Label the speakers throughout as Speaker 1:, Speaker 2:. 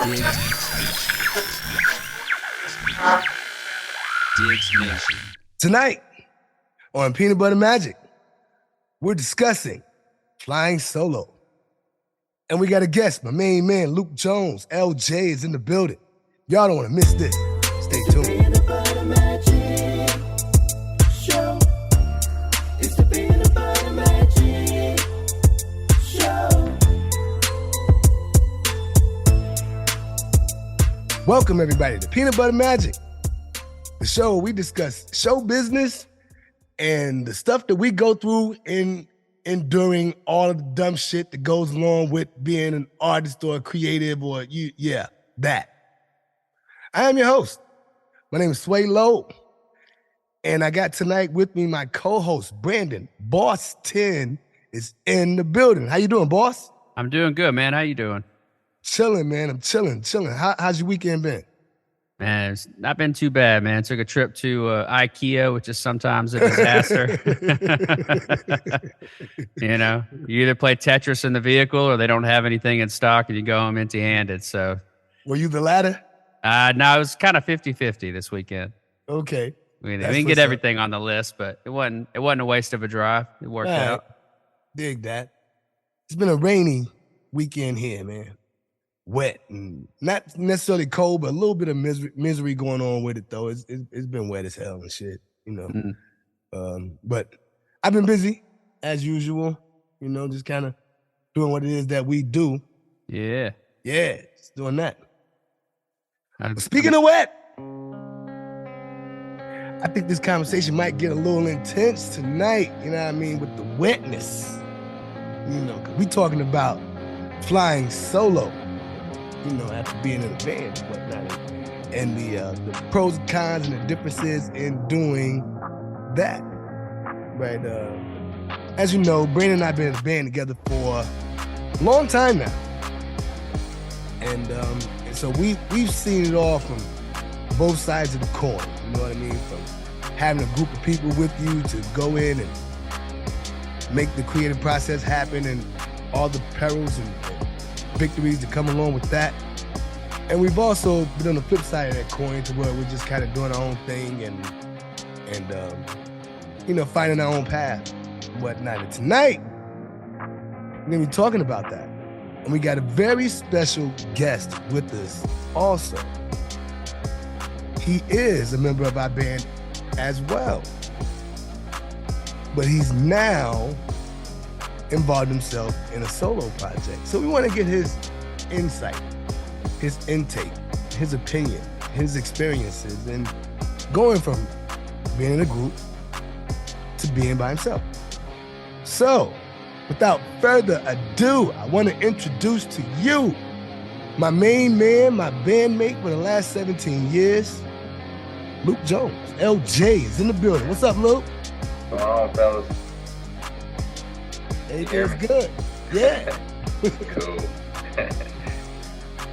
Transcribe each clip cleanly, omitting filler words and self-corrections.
Speaker 1: Diggs Nation.
Speaker 2: Tonight on Peanut Butter Magic, we're discussing flying solo. And we got a guest, my main man, Luke Jones. LJ is in the building. Y'all don't want to miss this. Stay tuned.
Speaker 3: Peanut Butter Magic Show. It's the Peanut Butter Magic Show.
Speaker 2: Welcome, everybody, to Peanut Butter Magic, the show where we discuss show business and the stuff that we go through in enduring all of the dumb shit that goes along with being an artist or a creative or that. I am your host. My name is Sway Lowe, and I got tonight with me my co-host, Brandon. Boss 10 is in the building. How you doing, boss?
Speaker 4: I'm doing good, man. How you doing?
Speaker 2: Chilling, man. I'm chilling. How's your weekend been?
Speaker 4: Man, it's not been too bad, man. Took a trip to IKEA, which is sometimes a disaster. You know, you either play Tetris in the vehicle or they don't have anything in stock and you go home empty-handed. So,
Speaker 2: Were you the latter?
Speaker 4: no, it was kind of 50-50 this weekend.
Speaker 2: Okay.
Speaker 4: We
Speaker 2: That's
Speaker 4: didn't
Speaker 2: what's
Speaker 4: get
Speaker 2: up.
Speaker 4: everything on the list, but it wasn't a waste of a drive. It worked
Speaker 2: All right.
Speaker 4: out.
Speaker 2: Dig that. It's been a rainy weekend here, man. Wet and not necessarily cold, but a little bit of misery going on with it, though. It's been wet as hell and shit, you know. But I've been busy as usual, you know, just kind of doing what it is that we do.
Speaker 4: Yeah.
Speaker 2: Yeah, just doing that.
Speaker 4: I-
Speaker 2: Speaking of wet, I think this conversation might get a little intense tonight, you know what I mean, with the wetness. You know, 'cause we talking about flying solo, you know, after being in a band and whatnot, and the pros and cons and the differences in doing that. Right? As you know, Brandon and I have been in a band together for a long time now. And so we've seen it all from both sides of the coin, you know what I mean? From having a group of people with you to go in and make the creative process happen and all the perils and victories that come along with that. And we've also been on the flip side of that coin to where we're just kind of doing our own thing and you know, finding our own path and whatnot. And tonight, we're gonna be talking about that. And we got a very special guest with us also. He is a member of our band as well. But he's now involved himself in a solo project. So we want to get his insight, his intake, his opinion, his experiences, and going from being in a group to being by himself. So, without further ado, I want to introduce to you my main man, my bandmate for the last 17 years, Luke Jones. LJ is in the building. What's up, Luke?
Speaker 5: What's going on, fellas?
Speaker 2: Everything's good. Yeah.
Speaker 5: Cool.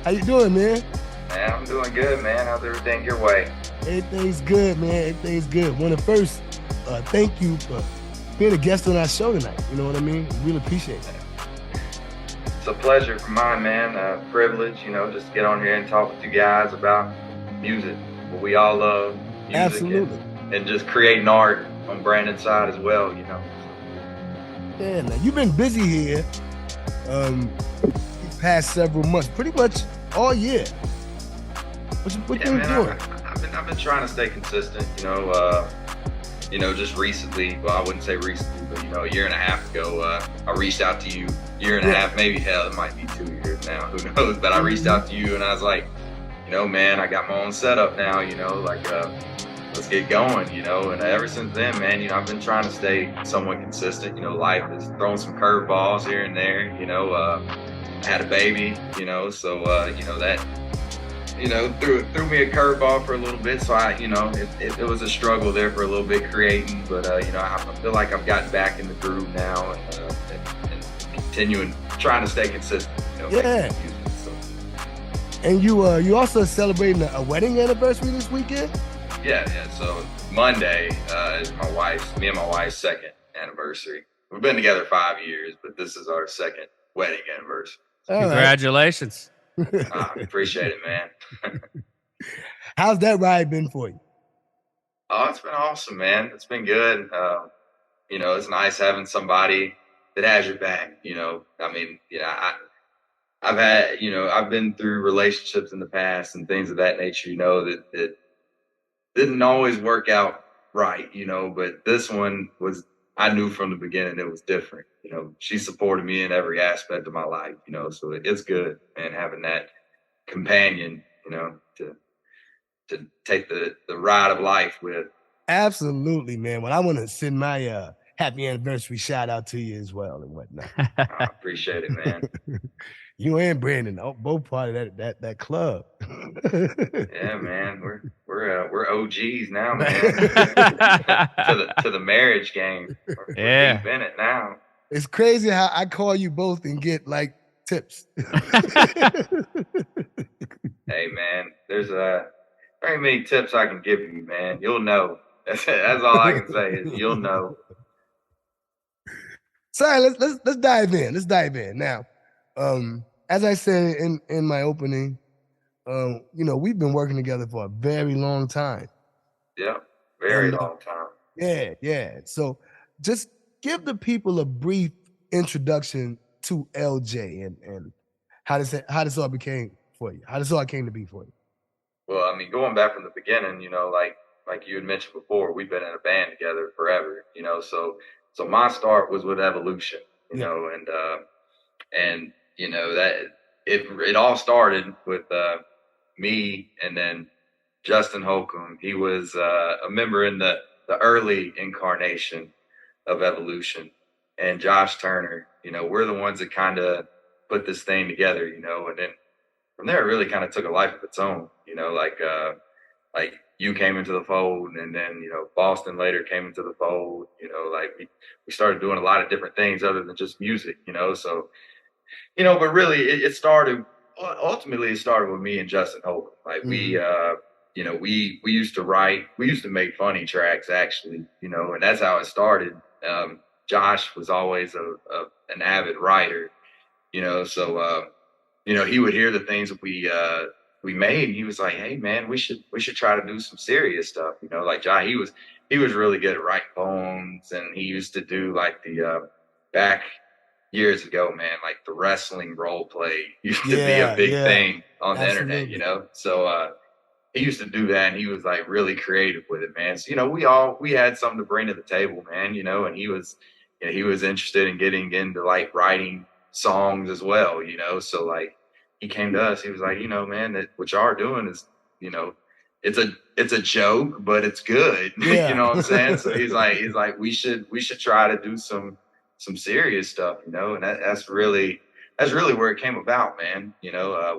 Speaker 2: How you doing, man?
Speaker 5: Man, I'm doing good, man. How's everything your way?
Speaker 2: Everything's good, man. Everything's good. Want to first thank you for being a guest on our show tonight. You know what I mean? Really appreciate that.
Speaker 5: It's a pleasure for mine, man. Privilege, you know, just to get on here and talk with you guys about music. What we all love, music.
Speaker 2: Absolutely.
Speaker 5: And just creating art on Brandon's side as well, you know.
Speaker 2: Yeah, now you've been busy here these past several months, pretty much all year. What you been doing?
Speaker 5: I've been trying to stay consistent, you know, just recently, well, I wouldn't say recently, but, you know, a year and a half ago, I reached out to you, year and a half, maybe, hell, it might be 2 years now, who knows, but I reached out to you and I was like, you know, man, I got my own setup now, you know, like, let's get going, you know, and ever since then, man, you know, I've been trying to stay somewhat consistent, you know, life has thrown some curveballs here and there, you know, I had a baby, you know, so, you know, that, you know, threw me a curveball for a little bit, so I, you know, it was a struggle there for a little bit creating, but, you know, I feel like I've gotten back in the groove now and continuing, trying to stay consistent, you know,
Speaker 2: Yeah.
Speaker 5: making music, so.
Speaker 2: And you also celebrating a wedding anniversary this weekend?
Speaker 5: Yeah. So Monday is me and my wife's second anniversary. We've been together 5 years, but this is our second wedding anniversary.
Speaker 2: All right.
Speaker 4: Congratulations.
Speaker 5: I appreciate it, man.
Speaker 2: How's that ride been for you?
Speaker 5: Oh, it's been awesome, man. It's been good. It's nice having somebody that has your back. I mean, I've had, I've been through relationships in the past and things of that nature, that didn't always work out right, but this one was, I knew from the beginning it was different. She supported me in every aspect of my life, so it's good, man, having that companion, to take the ride of life with.
Speaker 2: Absolutely, man. Well, I want to send my happy anniversary shout out to you as well and whatnot.
Speaker 5: I appreciate it, man.
Speaker 2: You and Brandon, both part of that club.
Speaker 5: Yeah, man. We're OGs now, man. to the marriage game. We're
Speaker 4: Yeah.
Speaker 5: deep in it now.
Speaker 2: It's crazy how I call you both and get like tips.
Speaker 5: Hey, man. There's very many tips I can give you, man. You'll know. That's all I can say is you'll know.
Speaker 2: Sorry, let's dive in. Let's dive in now. As I said in my opening, we've been working together for a very long time.
Speaker 5: Yeah, very
Speaker 2: And,
Speaker 5: long time.
Speaker 2: Yeah. So just give the people a brief introduction to LJ and how this all became for you. How this all came to be for you.
Speaker 5: Well, I mean, going back from the beginning, like you had mentioned before, we've been in a band together forever, so my start was with Evolution,
Speaker 2: Yeah.
Speaker 5: and that it all started with me and then Justin Holcomb. He was a member in the early incarnation of Evolution, and Josh Turner. We're the ones that kind of put this thing together, and then from there it really kind of took a life of its own. Like you came into the fold, and then Boston later came into the fold. Like we started doing a lot of different things other than just music. So but really it started. Ultimately, it started with me and Justin Holcomb. Like we used to write, we used to make funny tracks actually, and that's how it started. Josh was always an avid writer, so he would hear the things that we made, and he was like, "Hey, man, we should try to do some serious stuff." Like Josh, he was really good at writing poems, and he used to do like the back years ago, man, like the wrestling role play used to be a big thing on the internet, So he used to do that, and he was like really creative with it, man. So we had something to bring to the table, man. And he was interested in getting into like writing songs as well, So like he came to us, he was like, man, that what y'all are doing is, it's a joke, but it's good.
Speaker 2: Yeah.
Speaker 5: You know what I'm saying? So he's like, we should try to do some serious stuff, and that's really where it came about, man.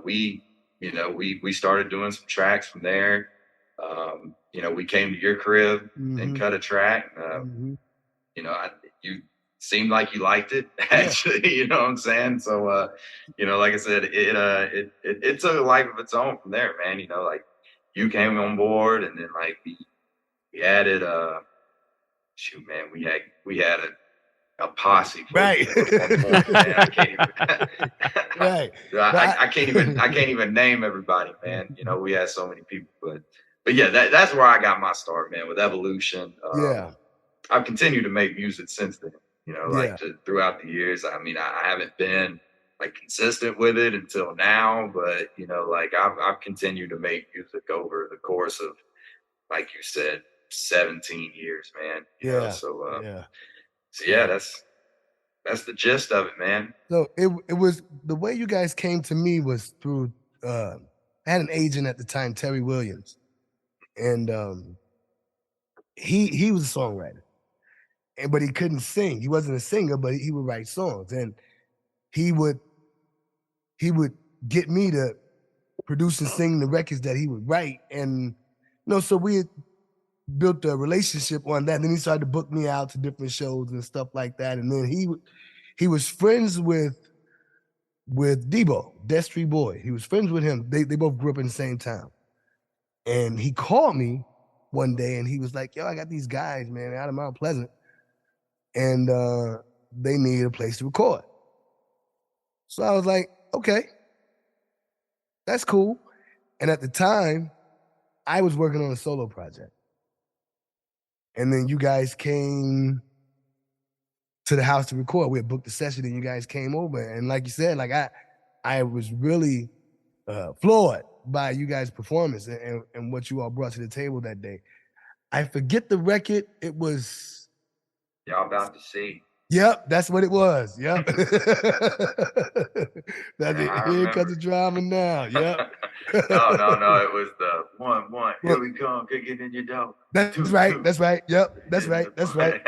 Speaker 5: We started doing some tracks from there. We came to your crib and cut a track. You seemed like you liked it, actually. You know what I'm saying? So, like I said, it took a life of its own from there, man. Like you came on board, and then like we added shoot, man, we had a posse.
Speaker 2: Right.
Speaker 5: I can't even,
Speaker 2: Right.
Speaker 5: I can't even name everybody, man. We had so many people, but yeah, that's where I got my start, man, with Evolution. I've continued to make music since then, throughout the years. I mean, I haven't been like consistent with it until now, but like I've continued to make music over the course of, like you said, 17 years, man. So yeah, that's the gist of it, man.
Speaker 2: So it was the way you guys came to me was through I had an agent at the time, Terry Williams, and he was a songwriter, but he couldn't sing. He wasn't a singer, but he would write songs, and he would get me to produce and sing the records that he would write, and so we had built a relationship on that. And then he started to book me out to different shows and stuff like that. And then he was friends with Debo, Destry Boy. He was friends with him. They both grew up in the same town. And he called me one day and he was like, "Yo, I got these guys, man, out of Mount Pleasant, and they need a place to record." So I was like, "Okay." that's cool. And at the time, I was working on a solo project. And then you guys came to the house to record. We had booked the session and you guys came over. And like you said, like I was really floored by you guys' performance and what you all brought to the table that day. I forget the record. It was,
Speaker 5: Y'all about to see.
Speaker 2: yep, that's what it was. Yep. That's it.
Speaker 5: I
Speaker 2: Here comes
Speaker 5: remember.
Speaker 2: the drama now. Yep.
Speaker 5: No. It was the one. Here we come. Kicking in your door.
Speaker 2: That's
Speaker 5: Two,
Speaker 2: right.
Speaker 5: two.
Speaker 2: That's right. Yep. That's right. That's right.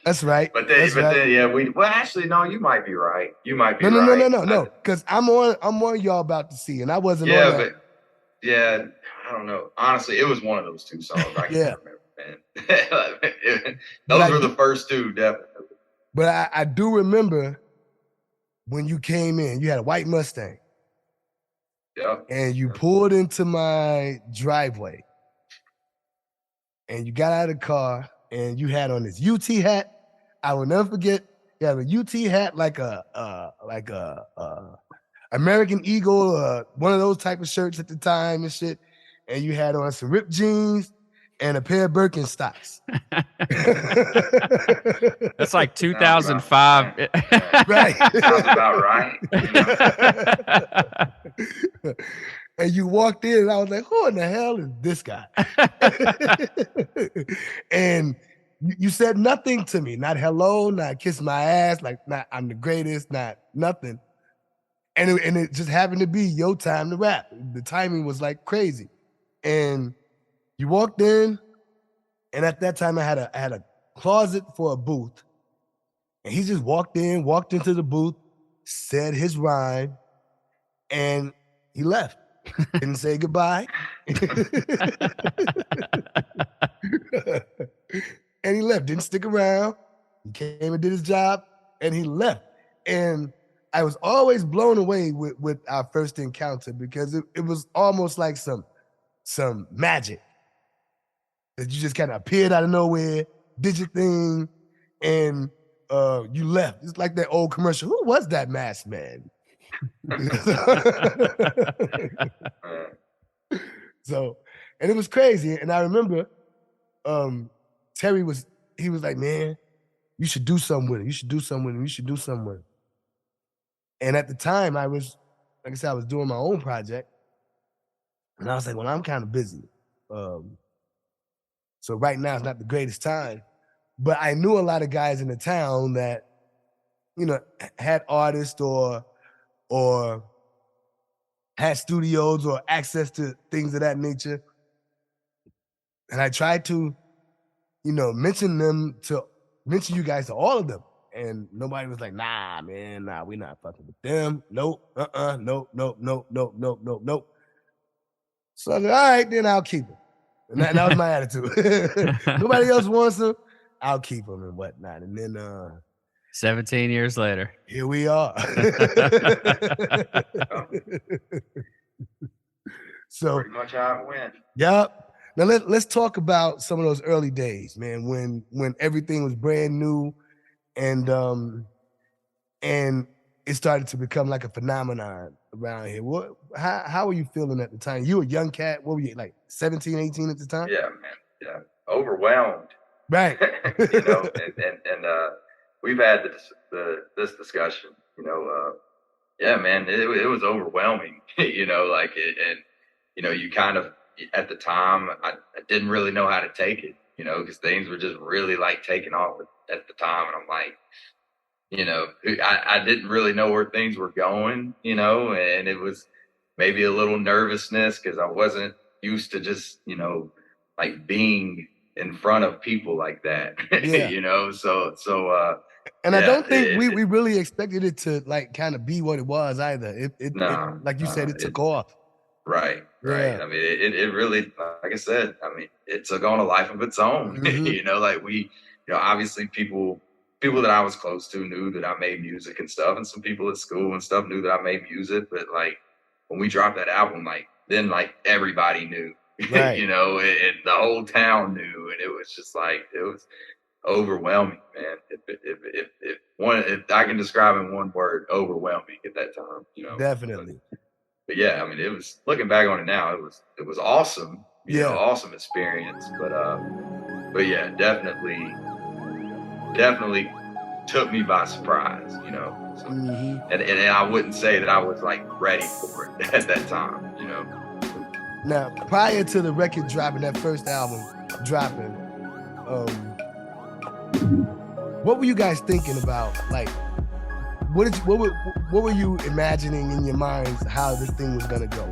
Speaker 2: That's right.
Speaker 5: But then,
Speaker 2: That's right.
Speaker 5: yeah, well, actually, no, you might be right. You might be
Speaker 2: No.
Speaker 5: right.
Speaker 2: No. Because I'm on y'all about to see, and I wasn't on
Speaker 5: Yeah,
Speaker 2: that.
Speaker 5: but yeah, I don't know. Honestly, it was one of those two songs. I can't remember, man. Those were the first two, definitely.
Speaker 2: But I do remember when you came in. You had a white Mustang,
Speaker 5: Yep.
Speaker 2: and you pulled into my driveway, and you got out of the car, and you had on this UT hat. I will never forget. You had a UT hat, like a American Eagle, one of those type of shirts at the time and shit. And you had on some ripped jeans and a pair of Birkenstocks.
Speaker 4: That's like 2005.
Speaker 2: Right.
Speaker 5: Sounds about right.
Speaker 2: And you walked in, and I was like, "Who in the hell is this guy?" And you said nothing to me, not hello, not kiss my ass, like not I'm the greatest, not nothing. And it just happened to be your time to rap. The timing was like crazy. And you walked in, and at that time I had a closet for a booth. And he just walked into the booth, said his rhyme, and he left. Didn't say goodbye. And he left, didn't stick around. He came and did his job, and he left. And I was always blown away with our first encounter because it was almost like some magic. That you just kind of appeared out of nowhere, did your thing, and you left. It's like that old commercial. Who was that masked man? So, and it was crazy. And I remember Terry was like, "Man, you should do something with it. You should do something with it. You should do something with it." And at the time, I was, like I said, I was doing my own project. And I was like, well, I'm kind of busy. So right now it's not the greatest time. But I knew a lot of guys in the town that, you know, had artists or had studios or access to things of that nature. And I tried to, you know, mention you guys to all of them. And nobody was like, nah, man, nah, we're not fucking with them. Nope, nope. So I was like, all right, then I'll keep them. And that was my attitude. Nobody else wants them, I'll keep them and whatnot. And then
Speaker 4: 17 years later.
Speaker 2: Here we are. So
Speaker 5: pretty much how it went.
Speaker 2: Yep. Now let's talk about some of those early days, man, when everything was brand new and it started to become like a phenomenon around here. How were you feeling at the time? You were a young cat. What were you, like 17, 18 at the time?
Speaker 5: Yeah, man. Yeah. Overwhelmed.
Speaker 2: Right.
Speaker 5: You know, and we've had this discussion, you know, yeah, man, it was overwhelming, you know, like it, and, you know, you kind of, at the time, I didn't really know how to take it, you know, because things were just really like taking off at the time. And I'm like, you know, I didn't really know where things were going, you know, and it was maybe a little nervousness because I wasn't used to just, you know, like being in front of people like that,
Speaker 2: Yeah.
Speaker 5: you know, so
Speaker 2: and
Speaker 5: yeah,
Speaker 2: I don't think we really expected it to like kind of be what it was either. It like you said, it took off.
Speaker 5: Right.
Speaker 2: Yeah.
Speaker 5: I mean, it really, like I said, I mean, it took on a life of its own.
Speaker 2: Mhm.
Speaker 5: You know, like you know, obviously people that I was close to knew that I made music and stuff, and some people at school and stuff knew that I made music. But like when we dropped that album, like then like everybody knew,
Speaker 2: Right.
Speaker 5: you know, and the whole town knew, and it was just like it was overwhelming, man. If I can describe in one word, overwhelming at that time, you know.
Speaker 2: Definitely.
Speaker 5: but yeah, I mean, it was looking back on it now, it was awesome, you know,
Speaker 2: Yeah.
Speaker 5: awesome experience. But yeah, definitely took me by surprise, you know. So,
Speaker 2: Mhm.
Speaker 5: and I wouldn't say that I was like ready for it at that time, you know.
Speaker 2: Now, prior to the record dropping, that first album dropping, what were you guys thinking about? Like, what were you imagining in your minds how this thing was gonna go?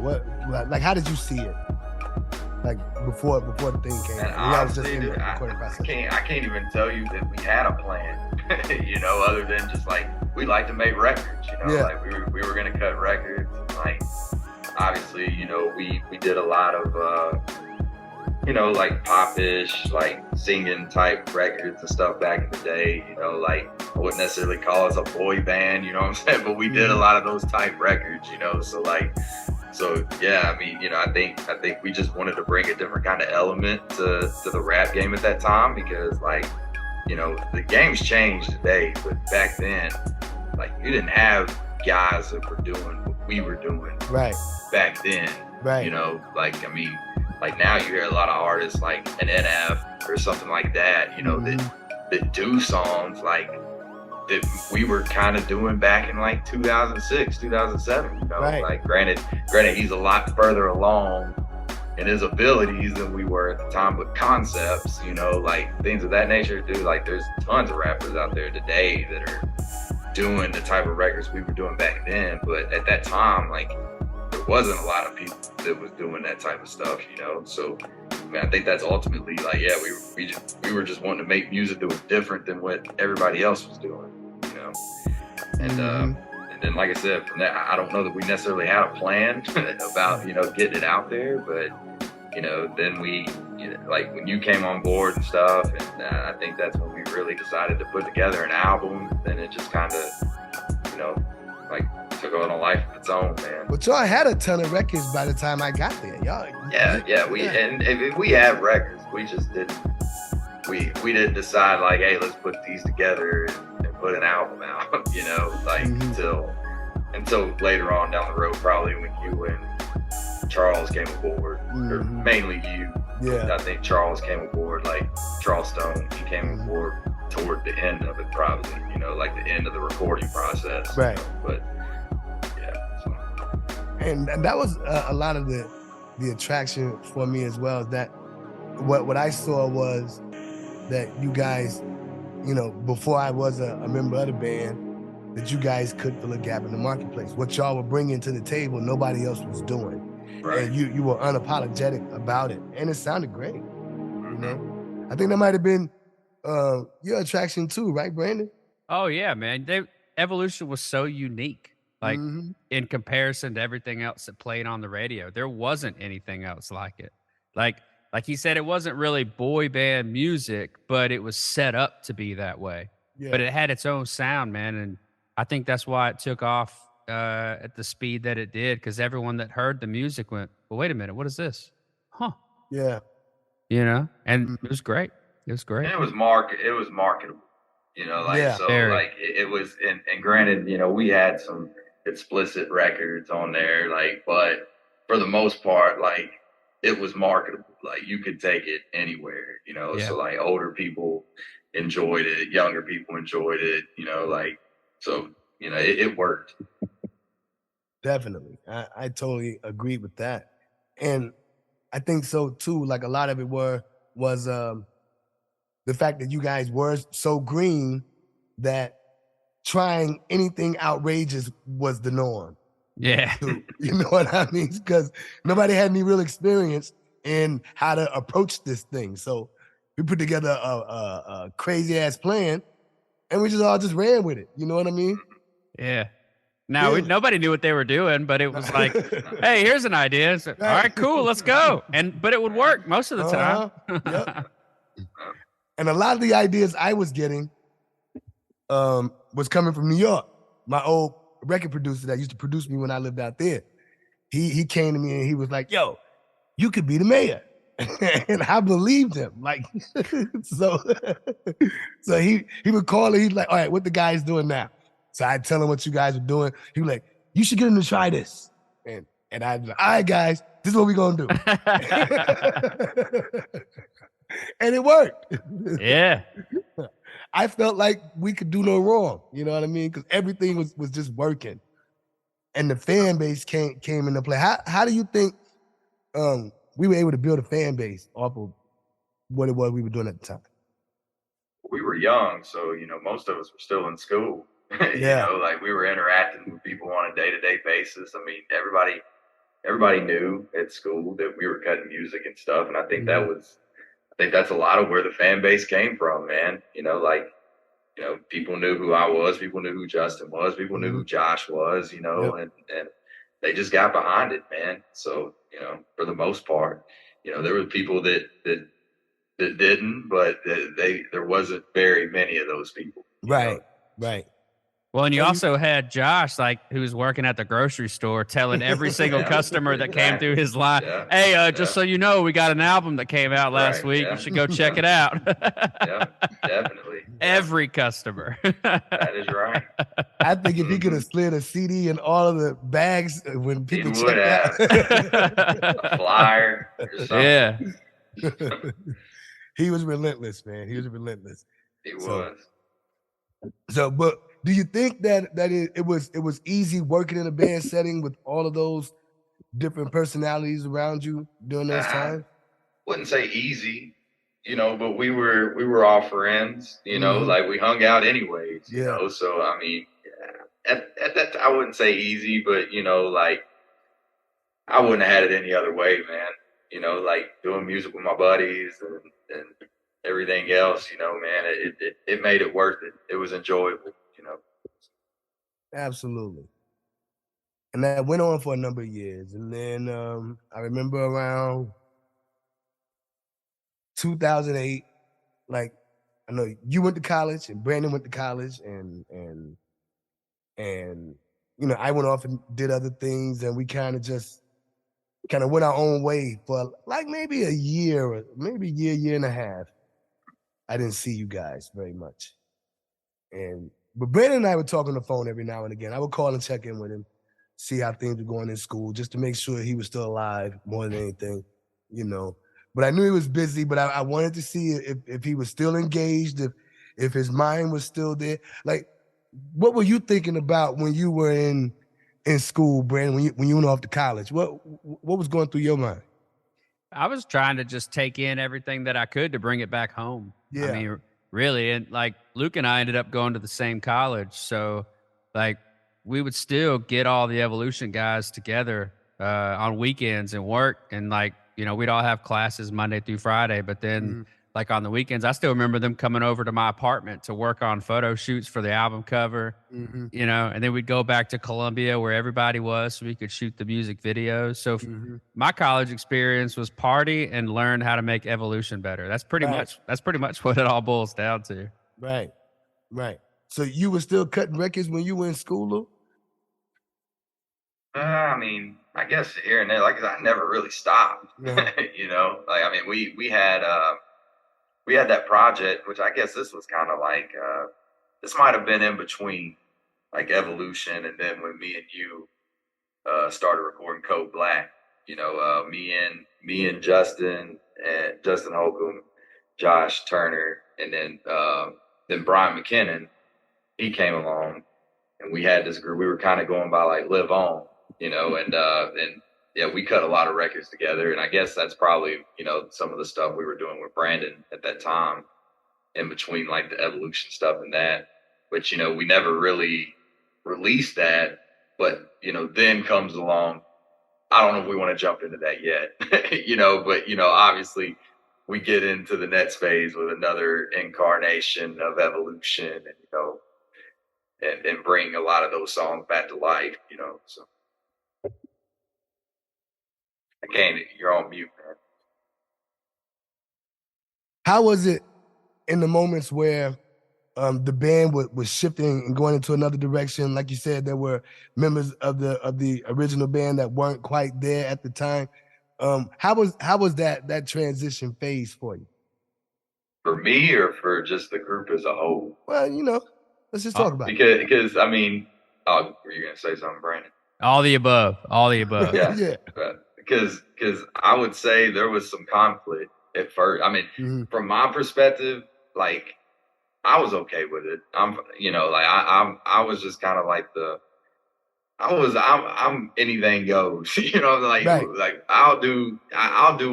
Speaker 2: Like, how did you see it? Like before the thing came
Speaker 5: And
Speaker 2: out? Y'all was just
Speaker 5: honestly,
Speaker 2: in the
Speaker 5: dude,
Speaker 2: recording process.
Speaker 5: I can't even tell you that we had a plan, you know, other than just like we like to make records, you know,
Speaker 2: Yeah.
Speaker 5: like we were gonna cut records. Like obviously, you know, we did a lot of you know, like popish, like singing type records and stuff back in the day, you know, like I wouldn't necessarily call us a boy band, you know what I'm saying? But we did a lot of those type records, you know, so yeah, I mean, you know, I think we just wanted to bring a different kind of element to the rap game at that time because like, you know, the game's changed today, but back then, like you didn't have guys that were doing what we were doing
Speaker 2: Right,
Speaker 5: back then.
Speaker 2: right.
Speaker 5: You know, like I mean, like now you hear a lot of artists like an NF or something like that, you know, that do songs like that we were kind of doing back in like 2006, 2007, you know,
Speaker 2: Right.
Speaker 5: like granted he's a lot further along in his abilities than we were at the time, but concepts, you know, like things of that nature, dude, like there's tons of rappers out there today that are doing the type of records we were doing back then, but at that time, like there wasn't a lot of people that was doing that type of stuff, you know, so I mean, I think that's ultimately like, yeah, we were just wanting to make music that was different than what everybody else was doing, you know. And then, like I said, from that, I don't know that we necessarily had a plan about, you know, getting it out there, but you know, then you know, like when you came on board and stuff, and I think that's when we really decided to put together an album. Then it just kind of, you know, like took on a life of its own, man.
Speaker 2: But y'all had a ton of records by the time I got there. Y'all.
Speaker 5: And if we had records, we just didn't. We didn't decide like, hey, let's put these together and put an album out, you know, like until later on down the road, probably when you and Charles came aboard, or mainly you.
Speaker 2: Yeah.
Speaker 5: I think Charles came aboard, like Charles Stone, he came aboard toward the end of it, probably, you know, like the end of the recording process.
Speaker 2: Right.
Speaker 5: You know, but yeah. So.
Speaker 2: And that was a lot of the attraction for me as well. Is that what I saw was that you guys, you know, before I was a member of the band, that you guys could fill a gap in the marketplace. What y'all were bringing to the table, nobody else was doing.
Speaker 5: Right.
Speaker 2: And you were unapologetic about it. And it sounded great, you know? I think that might have been your attraction too, right, Brandon?
Speaker 4: Oh yeah, man. Evolution was so unique. Like in comparison to everything else that played on the radio, there wasn't anything else like it. Like he said, it wasn't really boy band music, but it was set up to be that way.
Speaker 2: Yeah.
Speaker 4: But it had its own sound, man. And I think that's why it took off at the speed that it did, because everyone that heard the music went, well, wait a minute, what is this? Huh.
Speaker 2: Yeah.
Speaker 4: You know, and it was great. It was great.
Speaker 5: And it was marketable, you know, like,
Speaker 2: Yeah.
Speaker 5: so
Speaker 4: Very.
Speaker 5: like it was, and granted, you know, we had some explicit records on there, like, but for the most part, like it was marketable. Like you could take it anywhere, you know,
Speaker 4: Yeah.
Speaker 5: so like older people enjoyed it, younger people enjoyed it, you know, like, so, you know, it worked.
Speaker 2: Definitely. I totally agree with that. And I think so too, like a lot of it was the fact that you guys were so green that trying anything outrageous was the norm.
Speaker 4: Yeah.
Speaker 2: Too. You know what I mean? Because nobody had any real experience in how to approach this thing. So we put together a crazy ass plan and we just ran with it. You know what I mean?
Speaker 4: Yeah. Now,
Speaker 2: Yeah.
Speaker 4: nobody knew what they were doing, but it was like, hey, here's an idea. So, all right, cool, let's go. But it would work most of the time.
Speaker 2: Yep. And a lot of the ideas I was getting was coming from New York. My old record producer that used to produce me when I lived out there. He came to me and he was like, yo, you could be the mayor. And I believed him. Like, so he would call and he's like, all right, what the guys doing now? So I'd tell him what you guys are doing. He was like, you should get him to try this. And And I'd be like, all right, guys, this is what we're going to do. And it worked.
Speaker 4: Yeah.
Speaker 2: I felt like we could do no wrong. You know what I mean? Because everything was just working. And the fan base came into play. How do you think we were able to build a fan base off of what it was we were doing at the time?
Speaker 5: We were young, so most of us were still in school.
Speaker 2: Yeah.
Speaker 5: Like we were interacting with people on a day-to-day basis. I mean, everybody knew at school that we were cutting music and stuff, and I think that's a lot of where the fan base came from, man. People knew who I was, people knew who Justin was, people knew who Josh was, and they just got behind it, man. So, for the most part, there were people that didn't, but there wasn't very many of those people.
Speaker 2: Right.
Speaker 4: Well, and you also had Josh, who was working at the grocery store, telling every single customer that came through his line, "Hey, just so you know, we got an album that came out last week. You should go check it out."
Speaker 5: Yeah, definitely.
Speaker 4: Every customer.
Speaker 5: That is right.
Speaker 2: I think if he could have slid a CD in all of the bags when people
Speaker 5: would
Speaker 2: checked out.
Speaker 5: A flyer or something.
Speaker 4: Yeah.
Speaker 2: He was relentless, man. He was relentless.
Speaker 5: He was.
Speaker 2: So, but do you think that it was easy working in a band setting with all of those different personalities around you during those times?
Speaker 5: Wouldn't say easy, but we were all friends, like we hung out anyways, So I mean, at that I wouldn't say easy, but I wouldn't have had it any other way, man. Like doing music with my buddies and everything else, man, it made it worth it. It was enjoyable,
Speaker 2: Absolutely. And that went on for a number of years. And then I remember around 2008, like I know you went to college and Brandon went to college and I went off and did other things, and we kind of went our own way for like maybe a year or maybe year and a half. I didn't see you guys very much. But Brandon and I would talk on the phone every now and again. I would call and check in with him, see how things were going in school, just to make sure he was still alive more than anything, But I knew he was busy, but I wanted to see if he was still engaged, if his mind was still there. Like, what were you thinking about when you were in school, Brandon, when you went off to college? What was going through your mind?
Speaker 4: I was trying to just take in everything that I could to bring it back home.
Speaker 2: Yeah.
Speaker 4: I mean, really. And Luke and I ended up going to the same college. So we would still get all the Evolution guys together on weekends and work. And we'd all have classes Monday through Friday. But then on the weekends, I still remember them coming over to my apartment to work on photo shoots for the album cover, and then we'd go back to Columbia where everybody was so we could shoot the music videos. So my college experience was party and learn how to make Evolution better. That's pretty much what it all boils down to.
Speaker 2: Right. So you were still cutting records when you were in school, Lou?
Speaker 5: I mean, I guess here and there, I never really stopped. We had that project, which I guess this was kind of this might have been in between Evolution and then when me and you started recording Code Black. Me and Justin Holcomb, Josh Turner, and then Brian McKinnon, he came along, and we had this group. We were kind of going by Live On, and we cut a lot of records together, and I guess that's probably, some of the stuff we were doing with Brandon at that time, in between the Evolution stuff and that. But, we never really released that. But, then comes along, I don't know if we want to jump into that yet, but, obviously we get into the next phase with another incarnation of Evolution and bring a lot of those songs back to life, so. Again, you're on mute, man.
Speaker 2: How was it in the moments where the band was shifting and going into another direction? Like you said, there were members of the original band that weren't quite there at the time. How was that transition phase for you?
Speaker 5: For me, or for just the group as a whole?
Speaker 2: Well, let's just talk about
Speaker 5: it. Because I mean, were you gonna say something, Brandon?
Speaker 4: All the above. All the above.
Speaker 5: Yeah.
Speaker 2: Yeah.
Speaker 5: Because I would say there was some conflict at first. I mean,
Speaker 2: Mhm.
Speaker 5: from my perspective, like I was okay with it. I was just kind of like I'm anything goes.
Speaker 2: Right.
Speaker 5: Like I'll do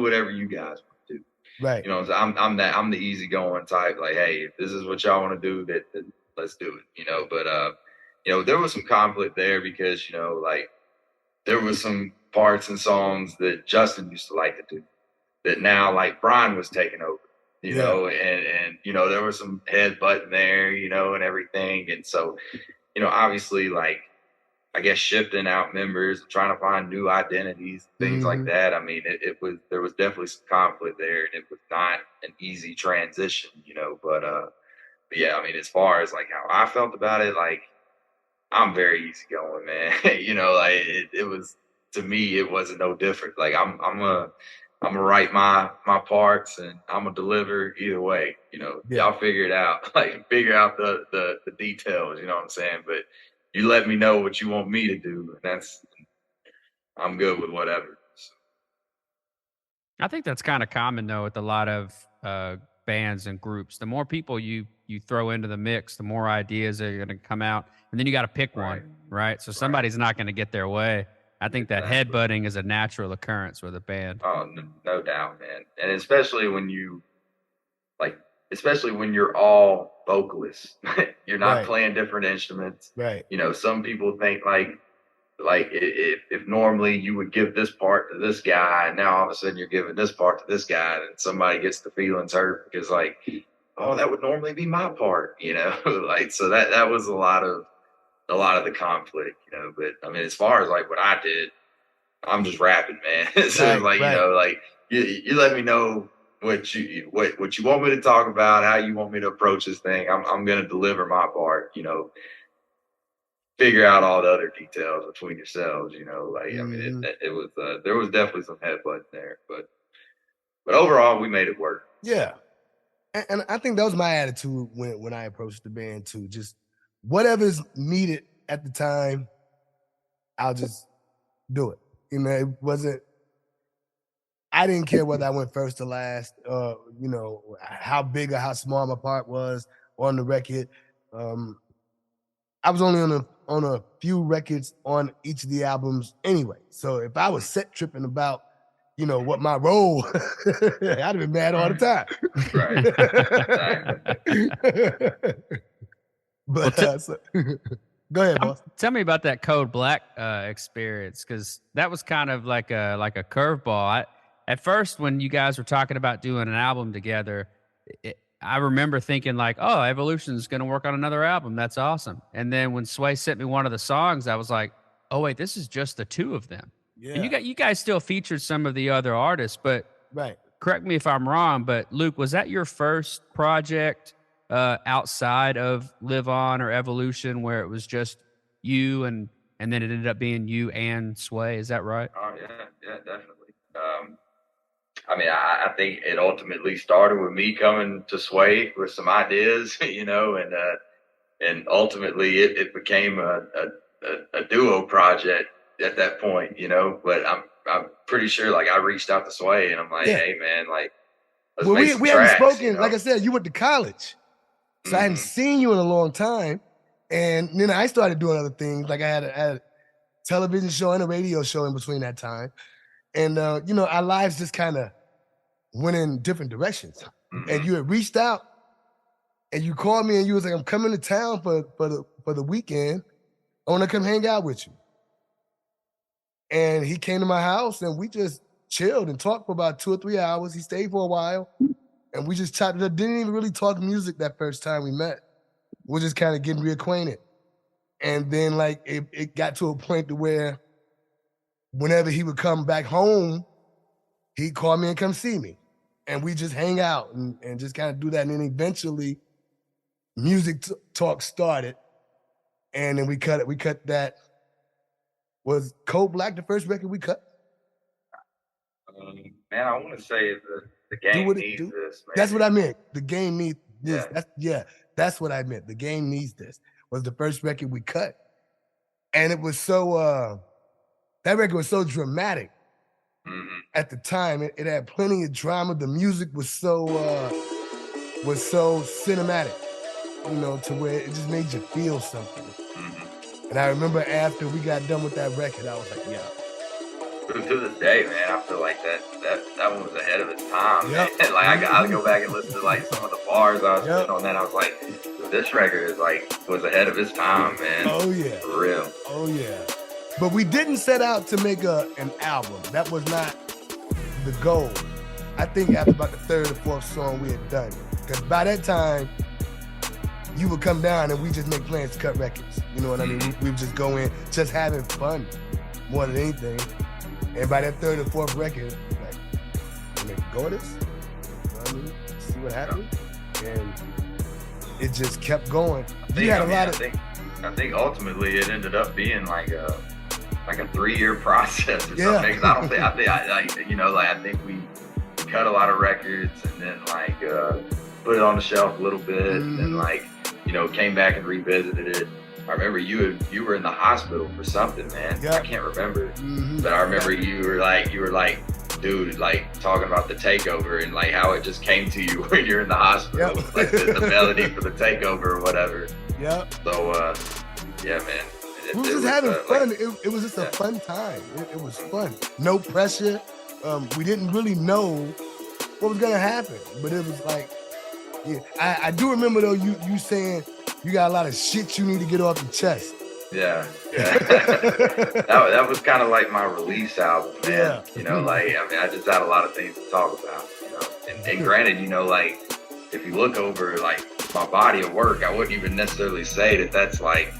Speaker 5: whatever you guys want to do.
Speaker 2: Right.
Speaker 5: So I'm the easygoing type. Like, hey, if this is what y'all want to do, then let's do it. But there was some conflict there because like there was some parts and songs that Justin used to like to do that now like Brian was taking over. And there was some headbutting there, and everything, and so obviously like I guess shifting out members, trying to find new identities, things like
Speaker 2: Mhm.
Speaker 5: that. I mean, there was definitely some conflict there, and it was not an easy transition, but yeah, I mean, as far as like how I felt about it, like I'm very easygoing, man. Like it was to me, it wasn't no different. Like I'm gonna write my parts and I'm gonna deliver either way.
Speaker 2: Yeah.
Speaker 5: Y'all figure it out. Like figure out the details. You know what I'm saying? But you let me know what you want me to do, and I'm good with whatever. So,
Speaker 4: I think that's kind of common though with a lot of bands and groups. The more people you throw into the mix, the more ideas are going to come out, and then you got to pick
Speaker 5: Right.
Speaker 4: one, right? So somebody's not going to get their way. I think that
Speaker 5: Exactly.
Speaker 4: headbutting is a natural occurrence with a band.
Speaker 5: Oh, no doubt, man. And especially when especially when you're all vocalists, you're not
Speaker 2: Right.
Speaker 5: playing different instruments.
Speaker 2: Right.
Speaker 5: Some people think like if normally you would give this part to this guy, and now all of a sudden you're giving this part to this guy, and somebody gets the feelings hurt because like, oh, that would normally be my part, like so that was a lot of the conflict, But I mean, as far as like what I did, I'm just rapping, man. So
Speaker 2: Right.
Speaker 5: like
Speaker 2: Right.
Speaker 5: like you let me know what you want me to talk about, how you want me to approach this thing. I'm gonna deliver my part, figure out all the other details between yourselves, like I mean
Speaker 2: Mhm.
Speaker 5: it was there was definitely some headbutt there, but overall we made it work.
Speaker 2: Yeah. And I think that was my attitude when I approached the band too. Just whatever's needed at the time, I'll just do it. It wasn't. I didn't care whether I went first or last, how big or how small my part was on the record. Um, I was only on a few records on each of the albums anyway. So if I was set tripping about, what my role, I'd have been mad all the time.
Speaker 5: Right.
Speaker 2: But go ahead, boss.
Speaker 4: Tell me about that Code Black experience, because that was kind of like a curveball. At first, when you guys were talking about doing an album together, I remember thinking like, "Oh, Evolution's going to work on another album. That's awesome." And then when Sway sent me one of the songs, I was like, "Oh wait, this is just the two of them."
Speaker 2: Yeah.
Speaker 4: And you guys still featured some of the other artists, but
Speaker 2: Right.
Speaker 4: correct me if I'm wrong, but Luke, was that your first project outside of Live On or Evolution where it was just you and then it ended up being you and Sway? Is that right?
Speaker 5: Oh yeah, definitely. I mean, I think it ultimately started with me coming to Sway with some ideas, and ultimately it became a duo project at that point, But I'm pretty sure like I reached out to Sway and I'm like,
Speaker 2: Yeah.
Speaker 5: hey man, like let's
Speaker 2: Well,
Speaker 5: make some
Speaker 2: we haven't
Speaker 5: tracks,
Speaker 2: spoken. Like I said, you went to college, so I hadn't
Speaker 5: Mhm.
Speaker 2: seen you in a long time. And then I started doing other things. Like I had a television show and a radio show in between that time. And our lives just kind of went in different directions. And
Speaker 5: Mhm.
Speaker 2: you had reached out and you called me and you was like, I'm coming to town for the weekend. I want to come hang out with you. And he came to my house and we just chilled and talked for about 2 or 3 hours. He stayed for a while and we just chopped it up. Didn't even really talk music that first time we met. We're just kind of getting reacquainted. And then like it got to a point to where whenever he would come back home, he'd call me and come see me. And we just hang out and just kind of do that. And then eventually music talk started. And then we cut it. We cut that. Was Code Black the first record we cut?
Speaker 5: Man, I want to say the game
Speaker 2: what it
Speaker 5: needs
Speaker 2: do.
Speaker 5: this, man.
Speaker 2: That's what I meant. The game needs this.
Speaker 5: Yeah.
Speaker 2: That's what I meant. The game needs this was the first record we cut. And it was so That record was so dramatic
Speaker 5: Mhm.
Speaker 2: at the time. It had plenty of drama. The music was so cinematic, you know, to where it just made you feel something.
Speaker 5: Mhm.
Speaker 2: And I remember after we got done with that record, I was like, yeah.
Speaker 5: To this day, man, I feel like that one was ahead of its time.
Speaker 2: Yep.
Speaker 5: Man. Like I go back and listen to like some of the bars I was
Speaker 2: Yep.
Speaker 5: spitting on that. I was like, this record is like was ahead of its time, man.
Speaker 2: Oh yeah.
Speaker 5: For real.
Speaker 2: Oh yeah. But we didn't set out to make an album. That was not the goal. I think after about the third or fourth song we had done. Because by that time, you would come down and we just make plans to cut records. You know what I mean? We would just go in, just having fun more than anything. And by that third or fourth record, like, we make go of this. You know what I mean? See what happens. And it just kept going.
Speaker 5: I think ultimately it ended up being like a 3-year process or something. Because I think we cut a lot of records and then like put it on the shelf a little bit and then like, you know, came back and revisited it. I remember you were in the hospital for something, man.
Speaker 2: Yep.
Speaker 5: I can't remember, but I remember you were like, dude, like talking about the takeover and like how it just came to you when you're in the hospital,
Speaker 2: Yep.
Speaker 5: like the melody for the takeover or whatever.
Speaker 2: Yep.
Speaker 5: So, yeah, man.
Speaker 2: We were just having fun. It was just a fun time. It was fun. No pressure. We didn't really know what was gonna happen, but it was like, yeah. I do remember though you saying you got a lot of shit you need to get off your chest.
Speaker 5: Yeah. that was kind of like my release album, man.
Speaker 2: Yeah.
Speaker 5: You know, like I mean, I just had a lot of things to talk about. You know, and granted, you know, like if you look over like my body of work, I wouldn't even necessarily say that that's like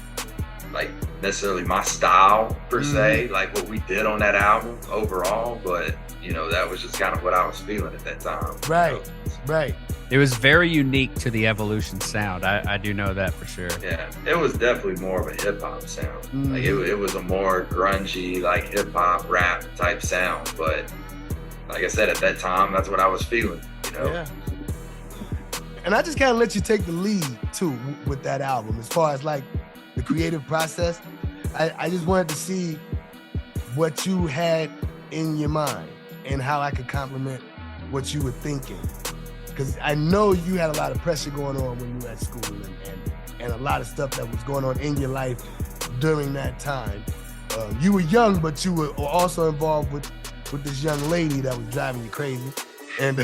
Speaker 5: necessarily my style per se, like what we did on that album overall, but you know, that was just kind of what I was feeling at that time.
Speaker 2: Right,
Speaker 5: you know?
Speaker 2: right.
Speaker 4: It was very unique to the Evolution sound. I do know that for sure.
Speaker 5: Yeah, it was definitely more of a hip hop sound. Like it was a more grungy, like hip hop rap type sound. But like I said, at that time, that's what I was feeling. You know.
Speaker 2: Yeah. And I just kind of let you take the lead too with that album, as far as like the creative process. I just wanted to see what you had in your mind and how I could complement what you were thinking. Because I know you had a lot of pressure going on when you were at school and a lot of stuff that was going on in your life during that time. You were young, but you were also involved with this young lady that was driving you crazy. And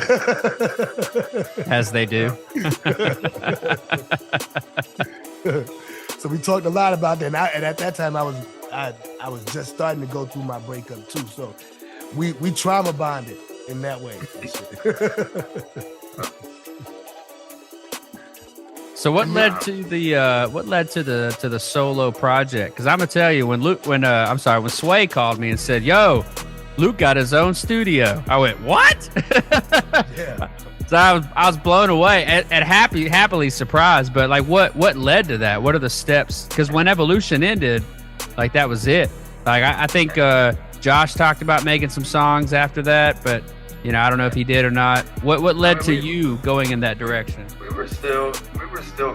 Speaker 4: as they do.
Speaker 2: So we talked a lot about that. And at that time, I was just starting to go through my breakup too. So we trauma bonded in that way.
Speaker 4: So what led to the solo project? Because I'm gonna tell you, when Sway called me and said, "Yo, Luke got his own studio," I went, "What?"
Speaker 2: Yeah.
Speaker 4: So I was blown away and happily surprised. But like, what led to that? What are the steps? Because when Evolution ended, like that was it. Like I think Josh talked about making some songs after that, but you know, I don't know if he did or not. What led to you going in that direction?
Speaker 5: We were still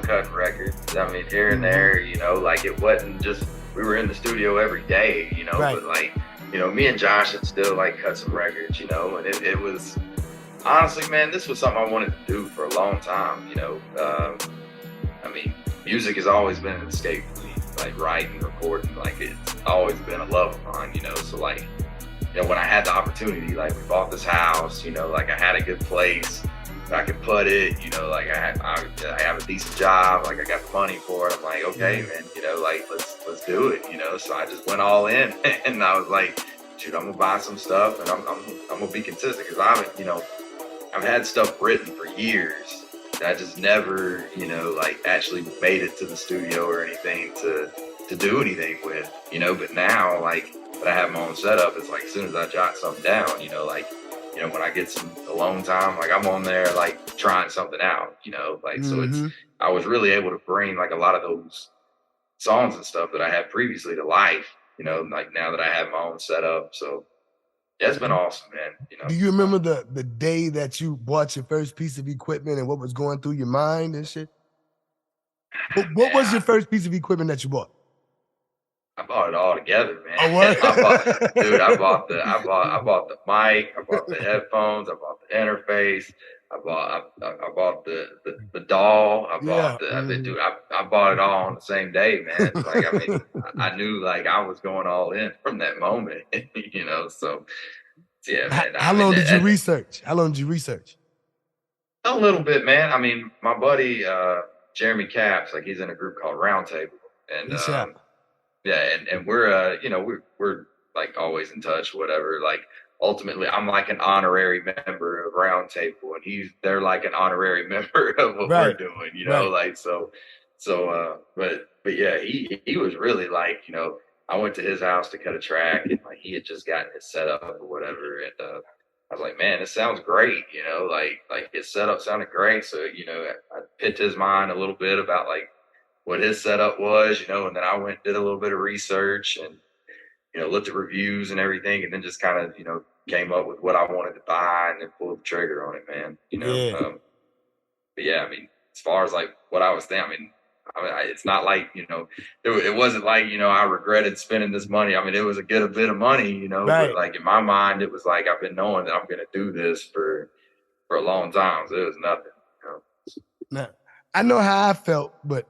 Speaker 5: cutting records. I mean, here and there, you know, like it wasn't just we were in the studio every day, you know,
Speaker 2: right.
Speaker 5: But like, you know, me and Josh had still like cut some records, you know, and it was honestly, man, this was something I wanted to do for a long time, you know. I mean, music has always been an escape for me, like writing, recording, like it's always been a love of mine, you know. So like, you know, when I had the opportunity, like we bought this house, you know, like I had a good place, I could put it, you know, like I have a decent job, like I got the money for it. I'm like, okay, man, you know, like let's do it, you know. So I just went all in, and I was like, shoot, I'm gonna buy some stuff, and I'm gonna be consistent because I've had stuff written for years that I just never, you know, like actually made it to the studio or anything to do anything with, you know. But now, like, that I have my own setup, it's like as soon as I jot something down, you know, like, you know, when I get some alone time, like I'm on there, like trying something out, you know, like, so I was really able to bring like a lot of those songs and stuff that I had previously to life, you know, like now that I have my own setup. So yeah, it's been awesome, man. You know.
Speaker 2: Do you remember the day that you bought your first piece of equipment and what was going through your mind and shit? What was your first piece of equipment that you bought?
Speaker 5: I bought it all together, man.
Speaker 2: Oh, what?
Speaker 5: I bought the mic, I bought the headphones, I bought the interface, I bought the doll, dude, I bought it all on the same day, man. Like, I mean, I knew like I was going all in from that moment, you know. So yeah, man.
Speaker 2: How long did you research? How long did you research?
Speaker 5: A little bit, man. I mean, my buddy Jeremy Capps, like he's in a group called Roundtable, and yeah, and we're you know, we're like always in touch, whatever. Like ultimately, I'm like an honorary member of Roundtable, and they're like an honorary member of what we're doing, you know, like but yeah, he was really like, you know, I went to his house to cut a track, and like he had just gotten it set up or whatever, and I was like, man, this sounds great, you know, like his setup sounded great. So, you know, I picked his mind a little bit about like what his setup was, you know, and then I went and did a little bit of research and, you know, looked at reviews and everything, and then just kind of, you know, came up with what I wanted to buy and then pulled the trigger on it, man. You know, but yeah, I mean, as far as like what I was thinking, I mean, it's not like, you know, it wasn't like, you know, I regretted spending this money. I mean, it was a good bit of money, you know, but like in my mind, it was like, I've been knowing that I'm going to do this for a long time. So it was nothing. You know?
Speaker 2: Now, I know how I felt, but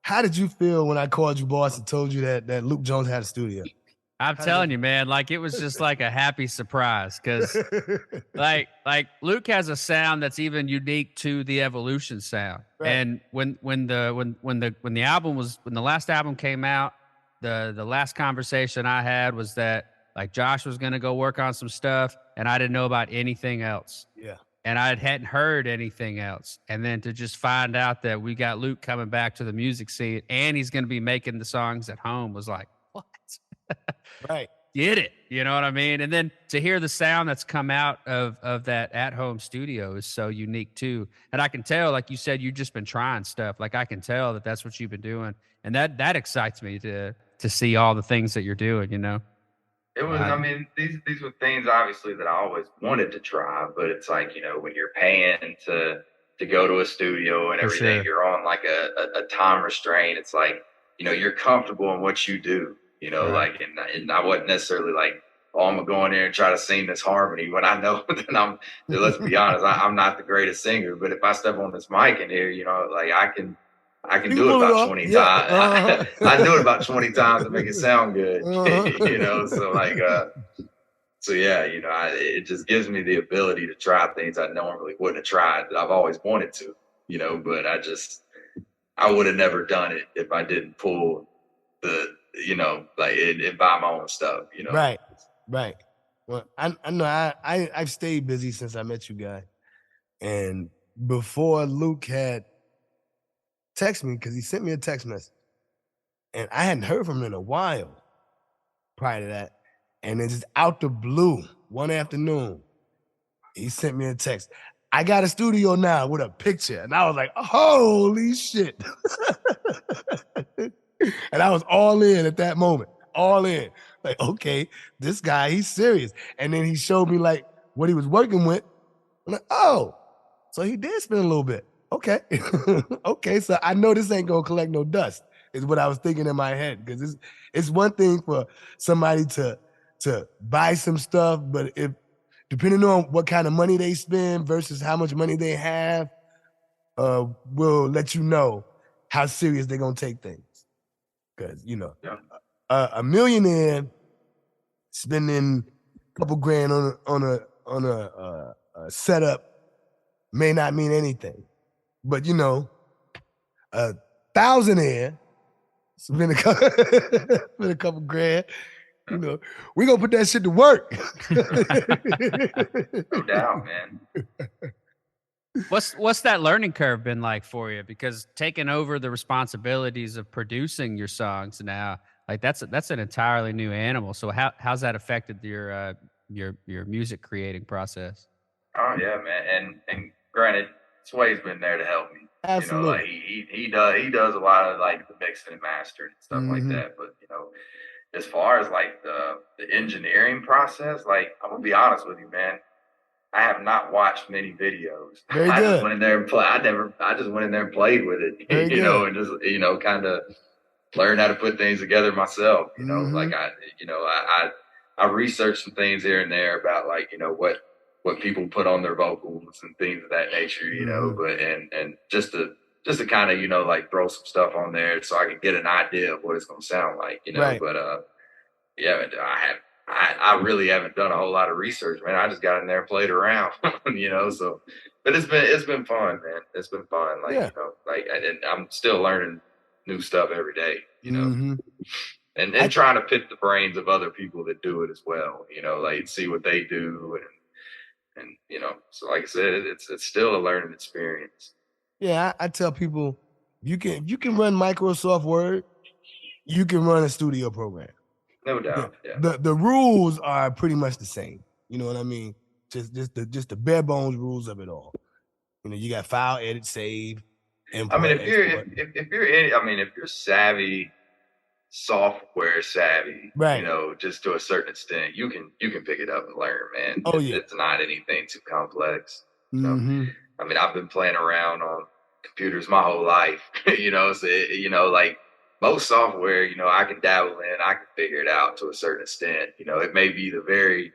Speaker 2: how did you feel when I called you boss and told you that Luke Jones had a studio?
Speaker 4: I'm telling you, man, like it was just like a happy surprise because like Luke has a sound that's even unique to the Evolution sound. Right. And when the last album came out, the last conversation I had was that like Josh was going to go work on some stuff and I didn't know about anything else.
Speaker 2: Yeah.
Speaker 4: And I hadn't heard anything else. And then to just find out that we got Luke coming back to the music scene and he's going to be making the songs at home was like, what?
Speaker 2: Right.
Speaker 4: Get it. You know what I mean? And then to hear the sound that's come out of that at-home studio is so unique too. And I can tell, like you said, you've just been trying stuff. Like I can tell that that's what you've been doing. And that excites me to see all the things that you're doing, you know?
Speaker 5: It was, I mean, these were things obviously that I always wanted to try, but it's like, you know, when you're paying to go to a studio and everything, you're on like a time restraint. It's like, you know, you're comfortable in what you do. You know, like, and I wasn't necessarily like, oh, I'm gonna go in there and try to sing this harmony when I know that let's be honest, I'm not the greatest singer, but if I step on this mic in here, you know, like I can do it about 20 times. I do it about 20 times to make it sound good, you know? So like, so yeah, you know, it just gives me the ability to try things I normally wouldn't have tried that I've always wanted to, you know, but I would have never done it if I didn't pull you know, like and buy my own stuff, you know.
Speaker 2: Right. Well, I know I've stayed busy since I met you guys, and before Luke had texted me because he sent me a text message, and I hadn't heard from him in a while prior to that, and then just out the blue one afternoon, he sent me a text. I got a studio now with a picture, and I was like, holy shit. And I was all in at that moment, all in. Like, okay, this guy, he's serious. And then he showed me like what he was working with. I'm like, oh, so he did spend a little bit. Okay. Okay, so I know this ain't gonna collect no dust, is what I was thinking in my head. Because it's one thing for somebody to buy some stuff, but if depending on what kind of money they spend versus how much money they have, will let you know how serious they're gonna take things. Because, you know, a millionaire spending a couple grand on a setup may not mean anything. But, you know, a thousandaire spend a couple grand, you know, we gonna put that shit to work.
Speaker 5: No doubt, man.
Speaker 4: What's that learning curve been like for you? Because taking over the responsibilities of producing your songs now, like that's an entirely new animal. So how's that affected your music creating process?
Speaker 5: Oh yeah, man. And granted, Sway's been there to help me.
Speaker 2: Absolutely.
Speaker 5: You know, like he does a lot of like the mixing and mastering and stuff like that. But you know, as far as like the engineering process, like I'm gonna be honest with you, man. I have not watched many videos. I just went in there and I just went in there and played with it, you know, and just, you know, kind of learn how to put things together myself. You know,
Speaker 2: Mhm.
Speaker 5: like I researched some things here and there about like, you know, what people put on their vocals and things of that nature, you know,
Speaker 2: Mhm.
Speaker 5: but and just to kind of, you know, like throw some stuff on there so I can get an idea of what it's gonna sound like, you know.
Speaker 2: Right.
Speaker 5: But yeah, I really haven't done a whole lot of research, man. I just got in there and played around, you know. So, but it's been fun, man. It's been fun. Like,
Speaker 2: Yeah.
Speaker 5: you know, like and I'm still learning new stuff every day, you know,
Speaker 2: Mhm.
Speaker 5: and
Speaker 2: I
Speaker 5: trying to pick the brains of other people that do it as well, you know, like see what they do and you know. So, like I said, it's still a learning experience,
Speaker 2: yeah, I tell people you can run Microsoft Word, you can run a studio program.
Speaker 5: no
Speaker 2: The
Speaker 5: doubt. Yeah,
Speaker 2: the rules are pretty much the same. You know what I mean? Just the bare bones rules of it all. You know, you got file, edit, save,
Speaker 5: I mean,
Speaker 2: import,
Speaker 5: if you're
Speaker 2: export.
Speaker 5: if you're in, I mean, if you're savvy, software savvy, you
Speaker 2: Right.
Speaker 5: know, just to a certain extent, you can pick it up and learn, man.
Speaker 2: Oh yeah.
Speaker 5: It's not anything too complex. You know,
Speaker 2: Mhm.
Speaker 5: I mean, I've been playing around on computers my whole life, you know, so you know, like most software, you know, I can dabble in, I can figure it out to a certain extent. You know, it may be the very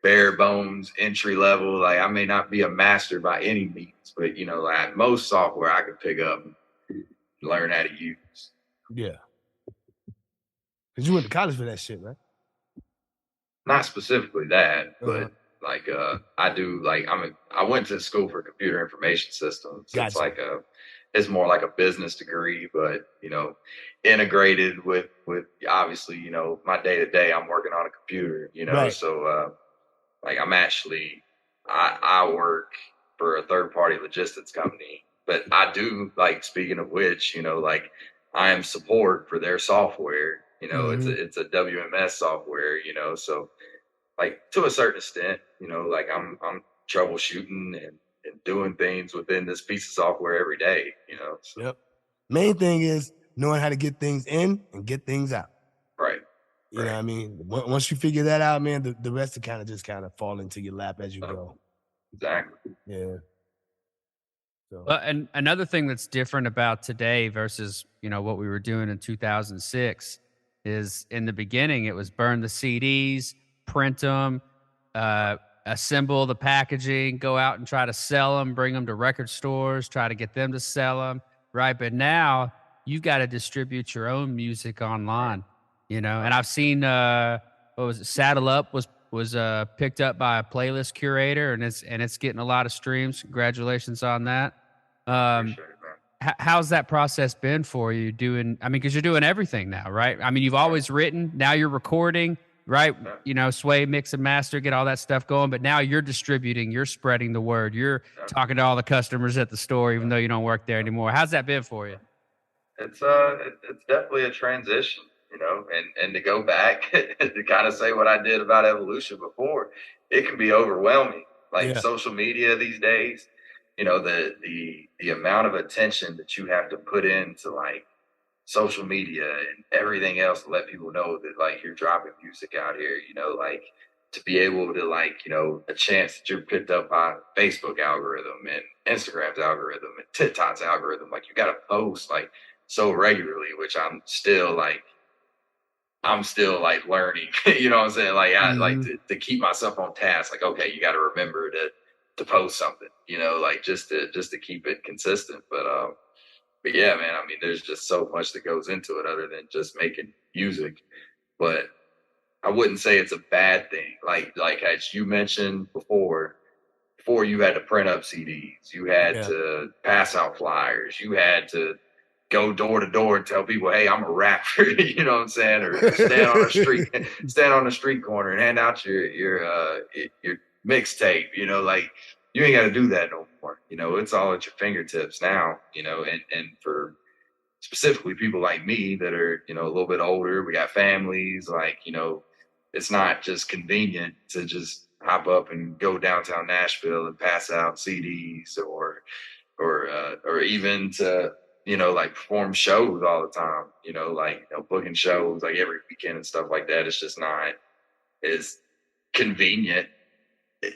Speaker 5: bare bones entry level. Like I may not be a master by any means, but you know, like most software I can pick up and learn how to use.
Speaker 2: Yeah. Cause you went to college for that shit, right?
Speaker 5: Not specifically that,
Speaker 2: Uh-huh.
Speaker 5: but like I went to school for computer information systems. It's
Speaker 2: Gotcha.
Speaker 5: like it's more like a business degree, but you know, integrated with obviously, you know, my day to day I'm working on a computer, you know,
Speaker 2: Right.
Speaker 5: so like I work for a third party logistics company, but I do, like, speaking of which, you know, like I am support for their software. You know,
Speaker 2: Mhm.
Speaker 5: it's a WMS software, you know, so like to a certain extent, you know, like I'm troubleshooting and doing things within this piece of software every day, you know. So
Speaker 2: Yep. Main thing is knowing how to get things in and get things out.
Speaker 5: right,
Speaker 2: You know
Speaker 5: right.
Speaker 2: what I mean? Once you figure that out, man, the rest will kind of fall into your lap as you
Speaker 5: Uh,
Speaker 2: go.
Speaker 5: exactly.
Speaker 2: Yeah. So
Speaker 4: Well, and another thing that's different about today versus, you know, what we were doing in 2006 is in the beginning it was burn the CDs, print them, assemble the packaging, go out and try to sell them, bring them to record stores, try to get them to sell them, right? But now you've got to distribute your own music
Speaker 5: Right,
Speaker 4: online, you know. And
Speaker 5: right.
Speaker 4: I've seen what was it? Saddle Up was picked up by a playlist curator and it's getting a lot of streams. Congratulations on that.
Speaker 5: I
Speaker 4: Um,
Speaker 5: appreciate it, man.
Speaker 4: how's that process been for you doing? I mean, because you're doing everything now, right? I mean, you've
Speaker 5: Right.
Speaker 4: always written, now you're recording, right?
Speaker 5: Yeah,
Speaker 4: You know, sway, mix, and master, get all that stuff going. But now you're distributing, you're spreading the word, you're
Speaker 5: yeah,
Speaker 4: talking to all the customers at the store, even
Speaker 5: yeah,
Speaker 4: though you don't work there
Speaker 5: yeah.
Speaker 4: anymore. How's that been for you?
Speaker 5: It's definitely a transition, you know, and to go back to kind of say what I did about evolution before, it can be overwhelming. Like
Speaker 2: yeah.
Speaker 5: social media these days, you know, the amount of attention that you have to put into like social media and everything else to let people know that like you're dropping music out here, you know, like to be able to like, you know, a chance that you're picked up by Facebook algorithm and Instagram's algorithm and TikTok's algorithm. Like you gotta post like so regularly, which I'm still like learning, you know what I'm saying? Like I like
Speaker 2: Mhm.
Speaker 5: to keep myself on task. Like, okay, you gotta remember to post something, you know, like just to keep it consistent. But yeah, man, I mean, there's just so much that goes into it other than just making music. But I wouldn't say it's a bad thing. Like as you mentioned before you had to print up CDs, you had
Speaker 2: Yeah.
Speaker 5: to pass out flyers, you had to go door to door and tell people, "Hey, I'm a rapper," you know what I'm saying, or stand on the street corner and hand out your mixtape. You know, like you ain't got to do that no more. You know, it's all at your fingertips now. You know, and for specifically people like me that are, you know, a little bit older, we got families, like, you know, it's not just convenient to just hop up and go downtown Nashville and pass out CDs or even to, you know, like perform shows all the time, you know, like, you know, booking shows like every weekend and stuff like that. It's just not as convenient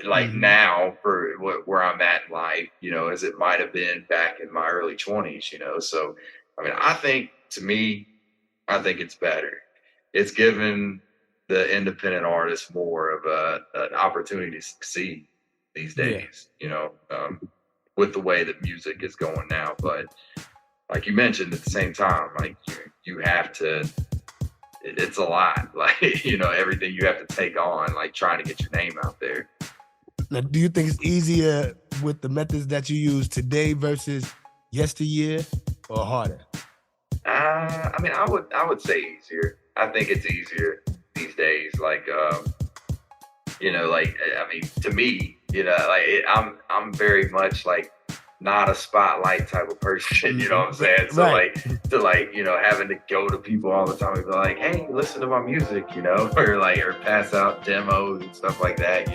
Speaker 5: like
Speaker 2: Mhm.
Speaker 5: now for where I'm at in life, you know, as it might have been back in my early 20s, you know. So, I mean, I think to me, I think it's better. It's given the independent artists more of an opportunity to succeed these days, with the way that music is going now. But like you mentioned, at the same time, like you have to, it's a lot, like, everything you have to take on, like trying to get your name out there.
Speaker 2: Now, do you think it's easier with the methods that you use today versus yesteryear, or harder?
Speaker 5: I mean, I would say easier. I think it's easier these days. Like, I mean, to me, I'm very much like not a spotlight type of person. You know what I'm saying? So
Speaker 2: Right.
Speaker 5: having to go to people all the time and be like, hey, listen to my music, or pass out demos and stuff like that.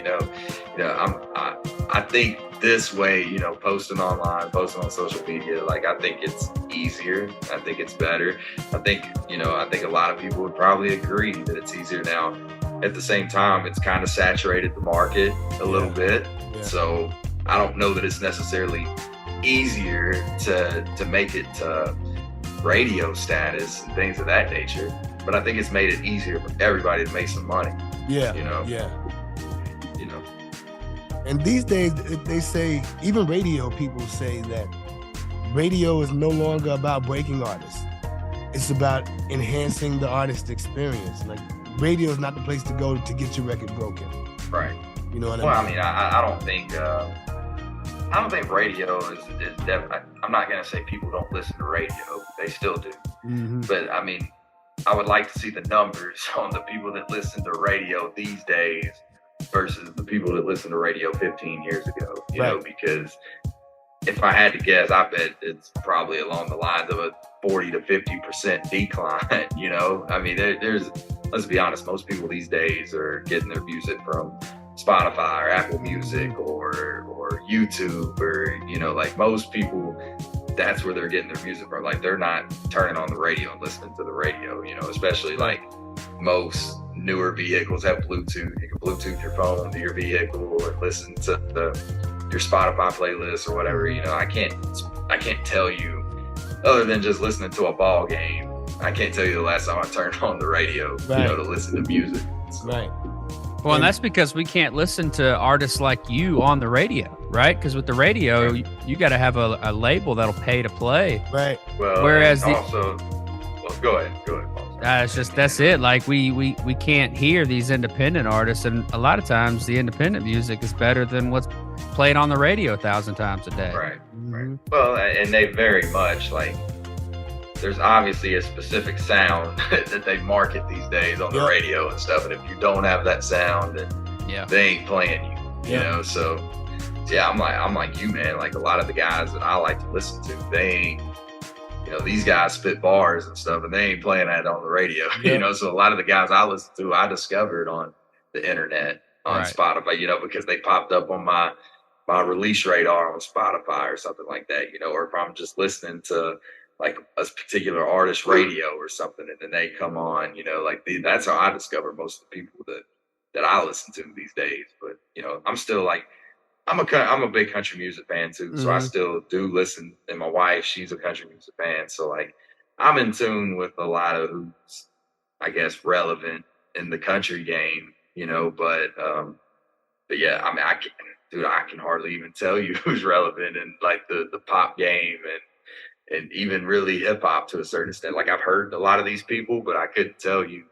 Speaker 5: I think this way, posting online, posting on social media, like I think it's easier. I think it's better. I think a lot of people would probably agree that it's easier now. At the same time, it's kind of saturated the market a little bit.
Speaker 2: Yeah.
Speaker 5: So I don't know that it's necessarily easier to make it to radio status and things of that nature. But I think it's made it easier for everybody to make some money.
Speaker 2: Yeah.
Speaker 5: Yeah.
Speaker 2: And these days, they say, even radio people say that radio is no longer about breaking artists. It's about enhancing the artist experience. Like, radio is not the place to go to get your record broken.
Speaker 5: Right.
Speaker 2: You know what I mean?
Speaker 5: Well, I mean, I don't think radio is definitely. I'm not gonna say people don't listen to radio. They still do.
Speaker 2: Mm-hmm.
Speaker 5: But I mean, I would like to see the numbers on the people that listen to radio these days versus the people that listened to radio 15 years ago, because if I had to guess, I bet it's probably along the lines of a 40 to 50% decline, I mean, there's, let's be honest, most people these days are getting their music from Spotify or Apple Music or YouTube, or, like most people, that's where they're getting their music from. Like, they're not turning on the radio and listening to the radio, especially like most newer vehicles have Bluetooth. You can Bluetooth your phone to your vehicle and listen to your Spotify playlist or whatever. I can't tell you, other than just listening to a ball game, I can't tell you the last time I turned on the radio, to listen to music.
Speaker 2: Right.
Speaker 4: Well, and that's because we can't listen to artists like you on the radio, right? Because with the radio, you got to have a label that'll pay to play.
Speaker 2: Right.
Speaker 5: Well,
Speaker 4: whereas
Speaker 5: also, go ahead.
Speaker 4: That's it. Like we can't hear these independent artists, and a lot of times the independent music is better than what's played on the radio 1,000 times a day.
Speaker 5: Right.
Speaker 2: Mm-hmm.
Speaker 5: Well, and they very much there's obviously a specific sound that they market these days on the radio and stuff. And if you don't have that sound, then they ain't playing you, So yeah, I'm like you, man. Like, a lot of the guys that I like to listen to, they ain't, these guys spit bars and stuff, and they ain't playing that on the radio, So a lot of the guys I listen to, I discovered on the internet, on Spotify, because they popped up on my release radar on Spotify or something like that, or if I'm just listening to like a particular artist radio or something, and then they come on, that's how I discover most of the people that I listen to these days. But, I'm still like, I'm a big country music fan too. So I still do listen, and my wife, she's a country music fan. So like, I'm in tune with a lot of who's, I guess, relevant in the country game, but yeah, I mean, I can hardly even tell you who's relevant in like the pop game and even really hip hop to a certain extent. Like, I've heard a lot of these people, but I couldn't tell you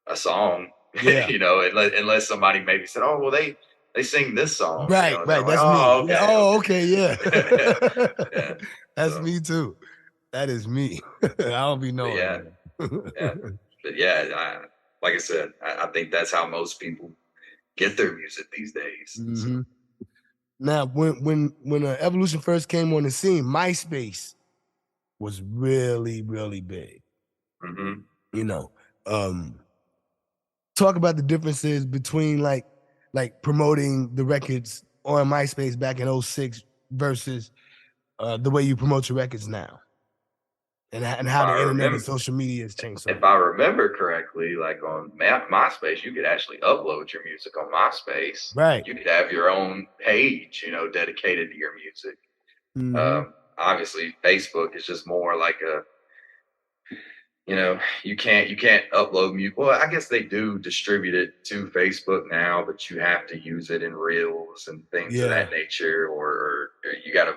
Speaker 5: a song, unless somebody maybe said, oh, well, they sing this song.
Speaker 2: Right. That's
Speaker 5: like,
Speaker 2: me.
Speaker 5: Okay.
Speaker 2: Oh, okay. Yeah.
Speaker 5: Yeah.
Speaker 2: That's me too. That is me. I don't be knowing.
Speaker 5: Yeah. But yeah, like I said, I think that's how most people get their music these days.
Speaker 2: Mm-hmm. Now, when Evolution first came on the scene, MySpace was really, really big.
Speaker 5: Mm-hmm.
Speaker 2: Talk about the differences between like promoting the records on MySpace back in 2006 versus the way you promote your records now, and how the internet and social media has changed.
Speaker 5: If I remember correctly, like on MySpace, you could actually upload your music on MySpace.
Speaker 2: Right.
Speaker 5: You could have your own page, dedicated to your music.
Speaker 2: Mm-hmm.
Speaker 5: Obviously, Facebook is just more like you know, you can't upload music. Well, I guess they do distribute it to Facebook now, but you have to use it in reels and things of
Speaker 2: Yeah.
Speaker 5: that nature, or you got to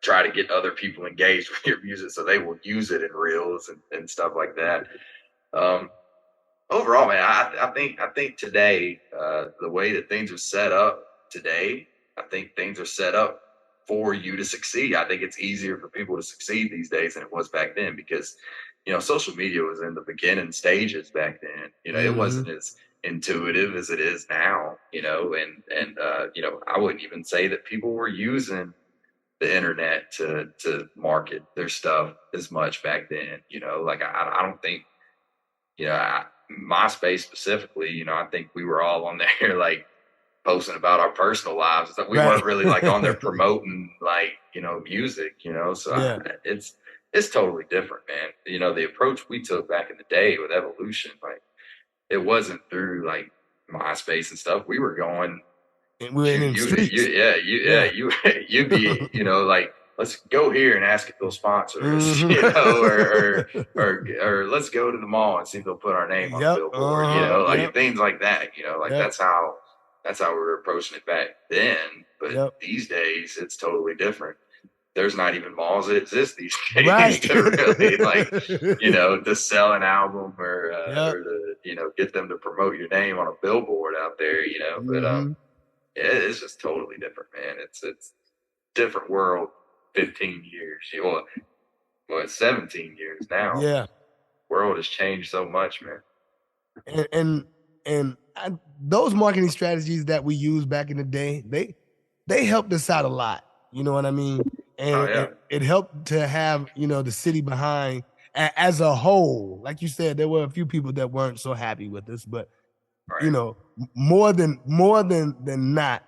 Speaker 5: try to get other people engaged with your music so they will use it in reels and stuff like that. Um, Overall, man, I think today, the way that things are set up today, I think things are set up for you to succeed. I think it's easier for people to succeed these days than it was back then because, social media was in the beginning stages back then. It
Speaker 2: Mm-hmm.
Speaker 5: wasn't as intuitive as it is now. I wouldn't even say that people were using the internet to market their stuff as much back then. Like I don't think MySpace specifically, I think we were all on there like posting about our personal lives and stuff. We
Speaker 2: Right.
Speaker 5: weren't really like on there promoting like, music, So
Speaker 2: Yeah.
Speaker 5: it's totally different, man. The approach we took back in the day with Evolution, like it wasn't through like MySpace and stuff. We were going
Speaker 2: And we're
Speaker 5: to
Speaker 2: in the
Speaker 5: you,
Speaker 2: streets.
Speaker 5: yeah, you'd be, like, let's go here and ask if they'll sponsor us,
Speaker 2: Mhm.
Speaker 5: or let's go to the mall and see if they'll put our name on a
Speaker 2: Yep.
Speaker 5: billboard, like
Speaker 2: Yep.
Speaker 5: things like that, like
Speaker 2: Yep.
Speaker 5: that's how we were approaching it back then. But
Speaker 2: Yep.
Speaker 5: these days it's totally different. There's not even malls that exist these days
Speaker 2: Right.
Speaker 5: to really like, to sell an album
Speaker 2: Yep.
Speaker 5: or to, get them to promote your name on a billboard out there, but
Speaker 2: Mhm.
Speaker 5: yeah, it's just totally different, man. It's different world. 15 years, it's 17 years now.
Speaker 2: Yeah.
Speaker 5: World has changed so much, man.
Speaker 2: And those marketing strategies that we used back in the day, they helped us out a lot. You know what I mean?
Speaker 5: Oh
Speaker 2: And
Speaker 5: yeah,
Speaker 2: it helped to have the city behind as a whole. Like you said, there were a few people that weren't so happy with us, but
Speaker 5: right.
Speaker 2: more than not,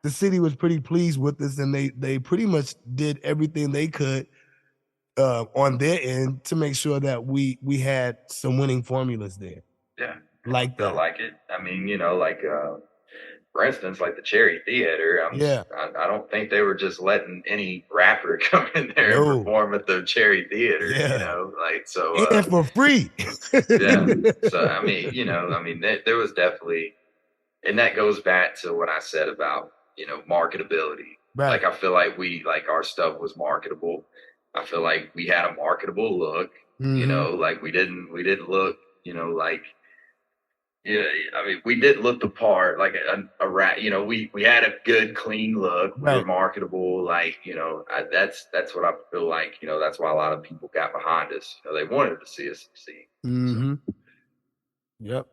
Speaker 2: the city was pretty pleased with us, and they pretty much did everything they could on their end to make sure that we had some winning formulas there,
Speaker 5: Yeah,
Speaker 2: like
Speaker 5: felt
Speaker 2: that.
Speaker 5: like it. I mean, like for instance, like the Cherry Theater.
Speaker 2: Yeah.
Speaker 5: I don't think they were just letting any rapper come in there and
Speaker 2: No.
Speaker 5: perform at the Cherry Theater.
Speaker 2: Yeah.
Speaker 5: Like so.
Speaker 2: And for free.
Speaker 5: Yeah. So I mean, there was definitely, and that goes back to what I said about marketability.
Speaker 2: Right.
Speaker 5: Like I feel like our stuff was marketable. I feel like we had a marketable look.
Speaker 2: Mhm.
Speaker 5: Like we didn't look like, yeah, I mean, we didn't look the part like a rat. We had a good, clean look. We were
Speaker 2: Right.
Speaker 5: marketable. Like, that's what I feel like. That's why a lot of people got behind us. They wanted to see us succeed. So,
Speaker 2: Mhm. Yep.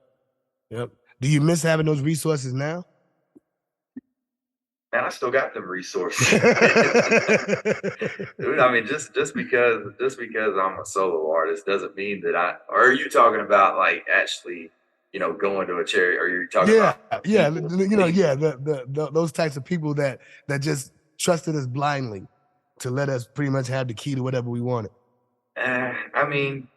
Speaker 2: Yep. Do you miss having those resources now?
Speaker 5: man, I still got them resources. Dude, I mean, just because I'm a solo artist doesn't mean that or are you talking about like actually, going to a charity, or are you talking
Speaker 2: Yeah,
Speaker 5: about
Speaker 2: yeah,
Speaker 5: people pleasing?
Speaker 2: yeah, those types of people that just trusted us blindly to let us pretty much have the key to whatever we wanted.
Speaker 5: I mean,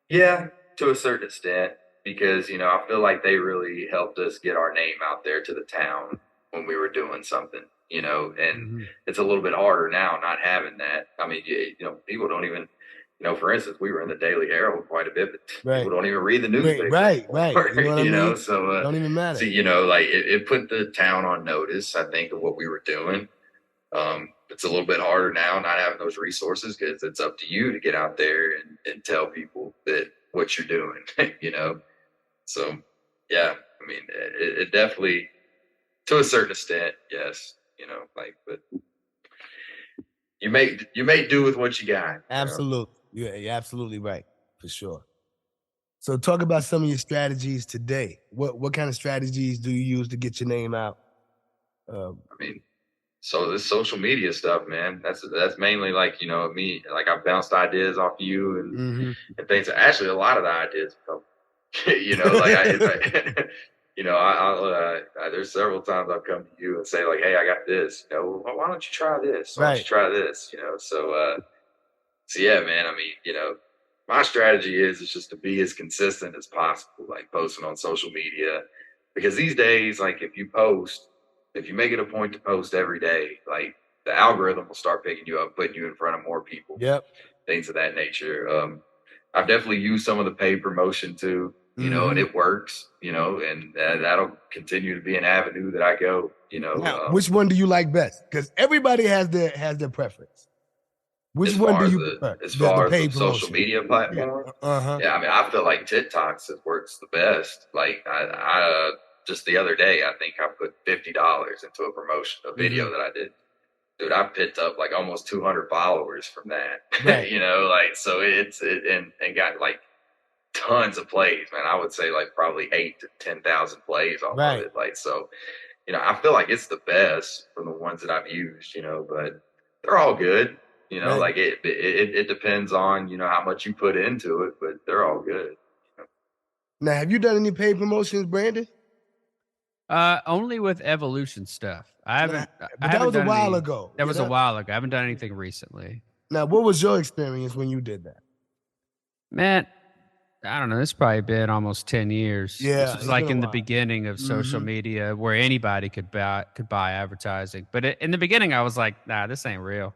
Speaker 5: yeah, to a certain extent, because I feel like they really helped us get our name out there to the town when we were doing something. And
Speaker 2: Mhm.
Speaker 5: it's a little bit harder now not having that. I mean, people don't even, for instance, we were in the Daily Herald quite a bit, but people
Speaker 2: Right.
Speaker 5: don't even read the
Speaker 2: Right,
Speaker 5: newspaper
Speaker 2: right, right.
Speaker 5: anymore.
Speaker 2: You know what I mean?
Speaker 5: So
Speaker 2: Don't even
Speaker 5: so
Speaker 2: matter.
Speaker 5: like it put the town on notice, I think, of what we were doing. It's a little bit harder now not having those resources because it's up to you to get out there and tell people that what you're doing, So, yeah, I mean, it definitely, to a certain extent, yes, like, but you may do with what you got.
Speaker 2: Absolutely. Yeah, you're absolutely right, for sure. So talk about some of your strategies today. What kind of strategies do you use to get your name out? Um,
Speaker 5: I mean, so this social media stuff, man, that's mainly like, me, like I bounced ideas off you
Speaker 2: mhm.
Speaker 5: and things. Actually, a lot of the ideas come, like there's several times I've come to you and say like, hey, I got this, well, why don't you try this? Why don't you
Speaker 2: Right.
Speaker 5: try this? So yeah, man, I mean, my strategy is just to be as consistent as possible, like posting on social media, because these days, like if you make it a point to post every day, like the algorithm will start picking you up, putting you in front of more people,
Speaker 2: Yep.
Speaker 5: things of that nature. I've definitely used some of the paid promotion too, you know, and it works, you know, and that'll continue to be an avenue that I go, you know.
Speaker 2: Now, which one do you like best? Because everybody has their preference. Which
Speaker 5: as
Speaker 2: one
Speaker 5: far
Speaker 2: do
Speaker 5: as
Speaker 2: you
Speaker 5: the
Speaker 2: prefer?
Speaker 5: as
Speaker 2: The
Speaker 5: far as the
Speaker 2: paid
Speaker 5: social
Speaker 2: promotion.
Speaker 5: media platform,
Speaker 2: Uh-huh.
Speaker 5: yeah, I mean, I feel like TikToks works the best. Like I just the other day, I think I put $50 into a promotion, a video that I did. Dude, I picked up like almost 200 followers from that.
Speaker 2: Right.
Speaker 5: You know, like so and got like tons of plays, man. I would say like probably 8 to 10,000 plays off of it. Like so, you know, I feel like it's the best from the ones that I've used, you know, but they're all good. You know, like it depends on, you know, how much you put into it, but they're all good.
Speaker 2: Now, have you done any paid promotions, Brandon?
Speaker 4: Only with Evolution stuff. I haven't.
Speaker 2: But
Speaker 4: I
Speaker 2: that
Speaker 4: haven't
Speaker 2: was a
Speaker 4: done
Speaker 2: while
Speaker 4: any-
Speaker 2: ago.
Speaker 4: That was a while ago. I haven't done anything recently.
Speaker 2: Now, what was your experience when you did that?
Speaker 4: Man, I don't know. It's probably been almost 10 years.
Speaker 2: Yeah,
Speaker 4: This was
Speaker 2: it's
Speaker 4: like
Speaker 2: been a
Speaker 4: in the
Speaker 2: while.
Speaker 4: beginning of social media where anybody could buy advertising. But in the beginning, I was like, nah, this ain't real.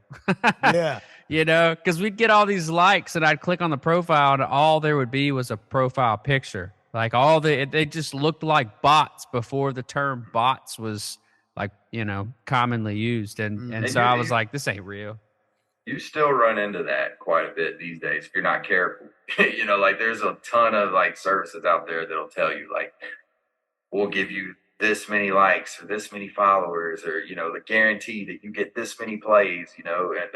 Speaker 2: Yeah.
Speaker 4: You know, because we'd get all these likes and I'd click on the profile and all there would be was a profile picture. Like they just looked like bots before the term bots was like, you know, commonly used. And so I was like, this ain't real.
Speaker 5: You still run into that quite a bit these days if you're not careful. You know, like there's a ton of like services out there that'll tell you like, we'll give you this many likes or this many followers, or you know, the guarantee that you get this many plays, you know, and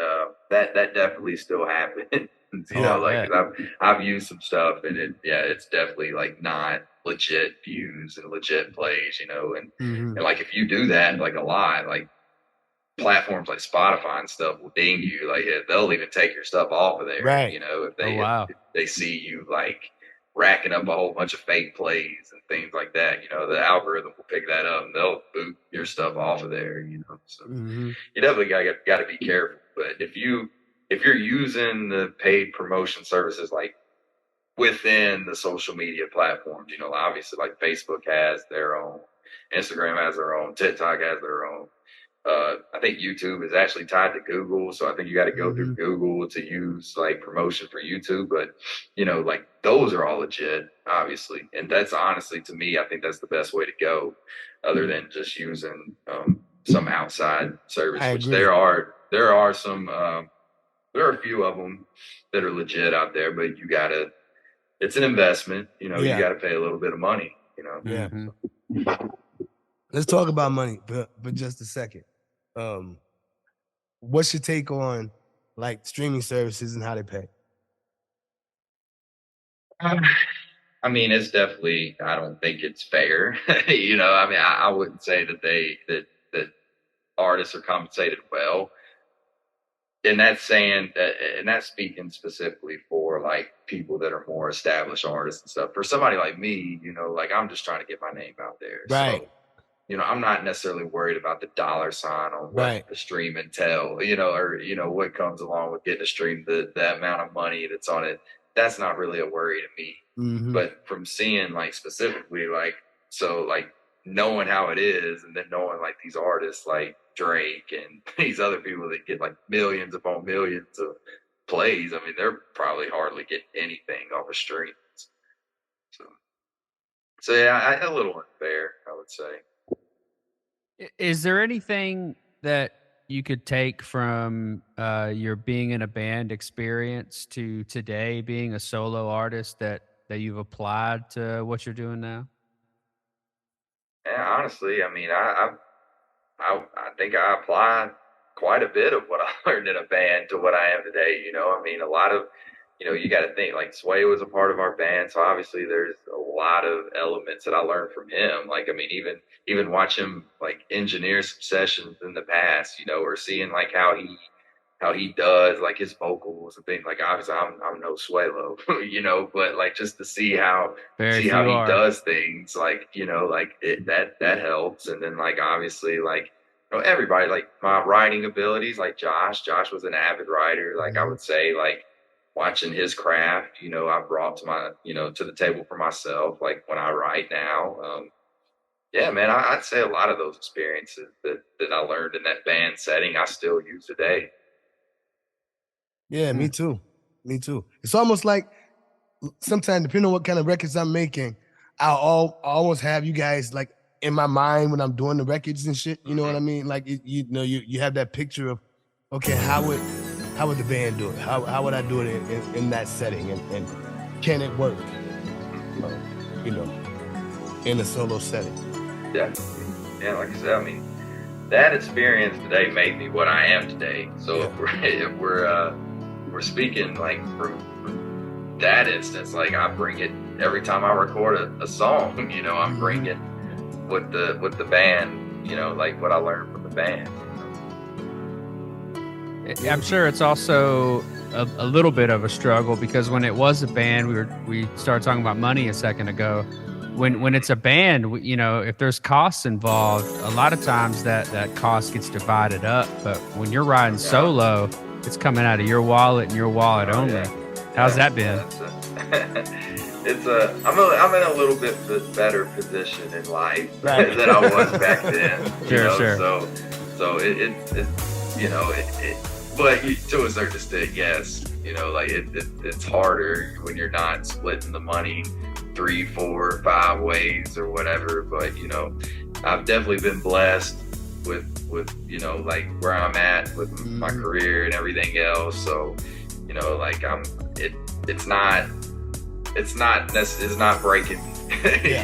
Speaker 5: that definitely still happens. You know, like 'cause I've used some stuff and it's definitely like not legit views and legit plays, you know, and like if you do that like a lot, like platforms like Spotify and stuff will ding you, like they'll even take your stuff off of there, you know, if they see you like racking up a whole bunch of fake plays and things like that, you know, the algorithm will pick that up and they'll boot your stuff off of there, you know. So you definitely got to be careful. But if you're using the paid promotion services like within the social media platforms, you know, obviously like Facebook has their own, Instagram has their own, TikTok has their own. I think YouTube is actually tied to Google, so I think you got to go through Google to use like promotion for YouTube. But you know, like those are all legit, obviously, and that's honestly to me, I think that's the best way to go, other than just using some outside service. Which there are some, there are a few of them that are legit out there, but it's an investment. You know, you got to pay a little bit of money. You know.
Speaker 2: Yeah. Let's talk about money for just a second. What's your take on like streaming services and how they pay?
Speaker 5: I mean, it's definitely, I don't think it's fair. You know, I mean, I wouldn't say that artists are compensated well. And that's saying that, and that's speaking specifically for like people that are more established artists and stuff. For somebody like me, you know, like I'm just trying to get my name out there.
Speaker 2: Right.
Speaker 5: So, you know, I'm not necessarily worried about the dollar sign on what the stream and tell, you know, or, you know, what comes along with getting a stream, the amount of money that's on it. That's not really a worry to me. But from seeing like specifically, like, so like knowing how it is and then knowing like these artists like Drake and these other people that get like millions upon millions of plays, I mean, they're probably hardly getting anything off of streams. So yeah, a little unfair, I would say.
Speaker 4: Is there anything that you could take from your being in a band experience to today being a solo artist that you've applied to what you're doing now?
Speaker 5: Yeah, honestly, I mean, I think I applied quite a bit of what I learned in a band to what I am today. You know, I mean, a lot of, you know, you got to think like Sway was a part of our band, so obviously there's a lot of elements that I learned from him. Like, I mean, even watch him like engineer some sessions in the past, you know, or seeing like how he does like his vocals and things. Like, obviously I'm no Swaylo, you know, but like just to see how he does things, like, you know, like that helps. And then like obviously like, you know, everybody, like my writing abilities, like Josh was an avid writer. Like I would say like watching his craft, you know, I brought to my, you know, to the table for myself, like when I write now. Yeah, man, I'd say a lot of those experiences that I learned in that band setting, I still use today.
Speaker 2: Yeah, me too. Me too. It's almost like sometimes depending on what kind of records I'm making, almost have you guys like in my mind when I'm doing the records and shit. You know what I mean? Like you know, you have that picture of, okay, how would the band do it? How would I do it in that setting? And can it work? You know, in a solo setting.
Speaker 5: Yeah, yeah. Like I said, I mean, that experience today made me what I am today. So if we're speaking like from that instance, like I bring it every time I record a song. You know, I'm bringing with the band. You know, like what I learned from the band.
Speaker 4: I'm sure it's also a little bit of a struggle because when it was a band, we started talking about money a second ago. When it's a band, you know, if there's costs involved, a lot of times that cost gets divided up. But when you're riding solo, it's coming out of your wallet and your wallet only.
Speaker 5: Yeah.
Speaker 4: How's that been?
Speaker 5: I'm in a little bit better position in life than I was back then.
Speaker 4: Sure.
Speaker 5: So it you know but to a certain extent, yes. You know, like it's harder when you're not splitting the money 3, 4, 5 ways or whatever. But you know, I've definitely been blessed with you know, like where I'm at with my career and everything else. So you know, like it's not breaking me.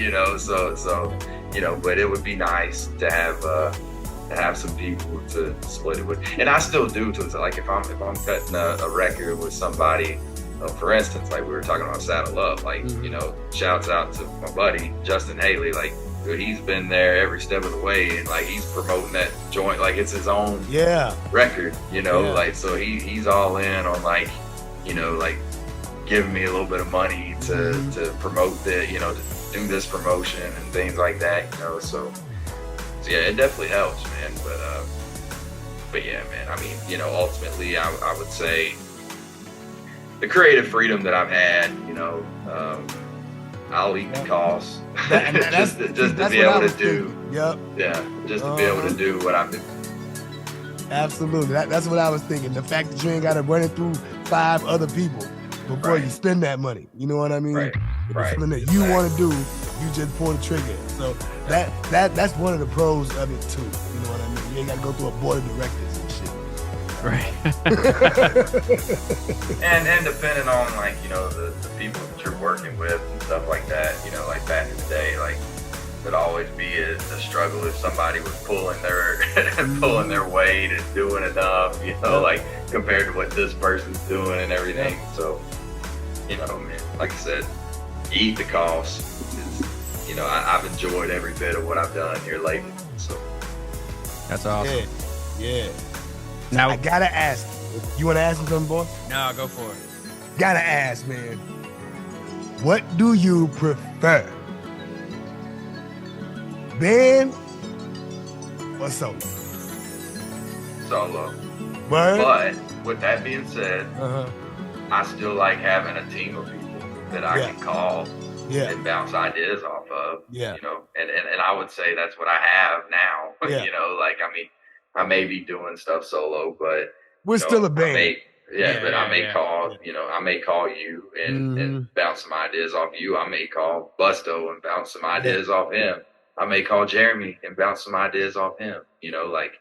Speaker 5: You know, so you know, but it would be nice to have some people to split it with, and I still do too. So like if I'm cutting a record with somebody, for instance, like we were talking about Saddle Up, like you know, shouts out to my buddy Justin Haley, like he's been there every step of the way, and like he's promoting that joint like it's his own record, you know, like so he's all in on like, you know, like giving me a little bit of money to promote the, you know, to do this promotion and things like that, you know, so yeah, it definitely helps, man. But yeah, man, I mean, you know, ultimately I would say the creative freedom that I've had, you know, I'll eat the costs just to be able to do. Just to be able to do what I've been.
Speaker 2: Absolutely, that's what I was thinking. The fact that you ain't got to run it through 5 other people before you spend that money. You know what I mean? If it's something that you want to do, you just pull the trigger. So that's one of the pros of it too. You know what I mean? You ain't got to go through a board of directors and shit.
Speaker 4: Right.
Speaker 5: and depending on like, you know, the people that you're working with and stuff like that, you know, like back in the day, like it'd always be a struggle if somebody was pulling their weight and doing enough, you know, like compared to what this person's doing and everything. So, you know, man, like I said, eat the cost. You know, I've enjoyed every bit of what I've done here lately. So
Speaker 4: that's awesome.
Speaker 2: Yeah.
Speaker 4: Now
Speaker 2: I gotta ask. You want to ask him something, boy?
Speaker 4: No, go for it.
Speaker 2: Gotta ask, man. What do you prefer? Band or solo?
Speaker 5: Solo.
Speaker 2: Word?
Speaker 5: But with that being said, I still like having a team of people that I can call and bounce ideas off of. You know, and I would say that's what I have now. You know, like I mean, I may be doing stuff solo, but
Speaker 2: we're still a band.
Speaker 5: I may call, you know, I may call you and bounce some ideas off you. I may call Busto and bounce some ideas off him. I may call Jeremy and bounce some ideas off him. You know, like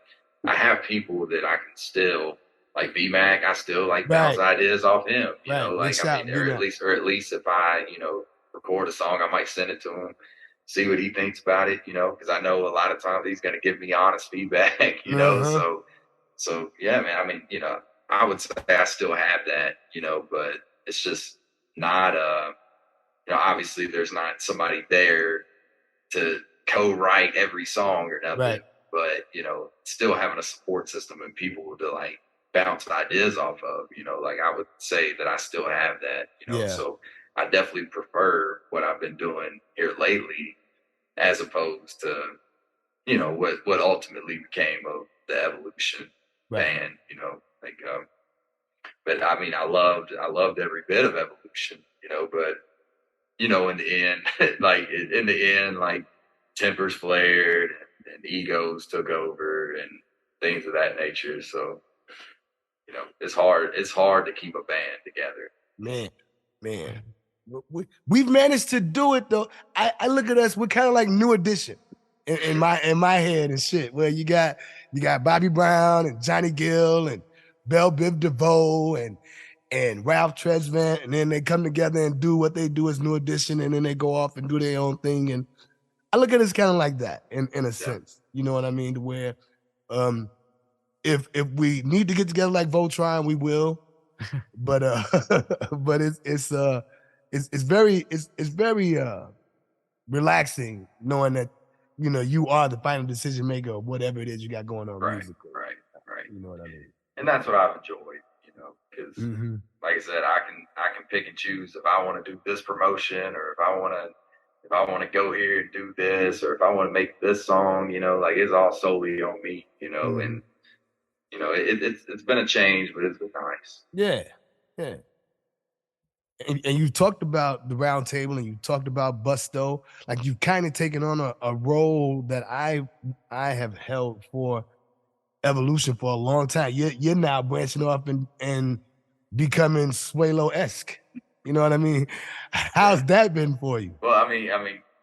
Speaker 5: I have people that I can still, like B-Mac, I still like bounce ideas off him. You know, like I mean, or at least if I, you know, record a song, I might send it to him, see what he thinks about it, you know, because I know a lot of times he's going to give me honest feedback, you know, so yeah, man, I mean, you know, I would say I still have that, you know, but it's just not, you know, obviously there's not somebody there to co-write every song or nothing, but, you know, still having a support system and people to like bounce ideas off of, you know, like I would say that I still have that, you know, so I definitely prefer what I've been doing here lately as opposed to, you know, what ultimately became of the Evolution band, you know, like, but I mean, I loved every bit of Evolution, you know, but, you know, in the end, like tempers flared and egos took over and things of that nature. So, you know, it's hard to keep a band together.
Speaker 2: Man. we've managed to do it though. I look at us, we're kind of like New Edition in my head and shit. Where you got Bobby Brown and Johnny Gill and Belle Biv DeVoe and Ralph Tresvant, and then they come together and do what they do as New Edition, and then they go off and do their own thing. And I look at it kind of like that in a sense. You know what I mean? To where if we need to get together like Voltron, we will. But but it's very relaxing knowing that you are the final decision maker of whatever it is you got going on musically.
Speaker 5: Right.
Speaker 2: You know what I mean?
Speaker 5: And that's what I've enjoyed, because
Speaker 2: Mhm.
Speaker 5: like I said, I can pick and choose if I want to do this promotion, or if I want to go here and do this, or if I want to make this song, like it's all solely on me, and it's been a change, but it's been nice.
Speaker 2: Yeah. And you talked about the round table and you talked about Busto. Like you've kind of taken on a role that I have held for Evolution for a long time. You're now branching off and becoming Swalo-esque. You know what I mean? How's that been for you?
Speaker 5: Well, I mean,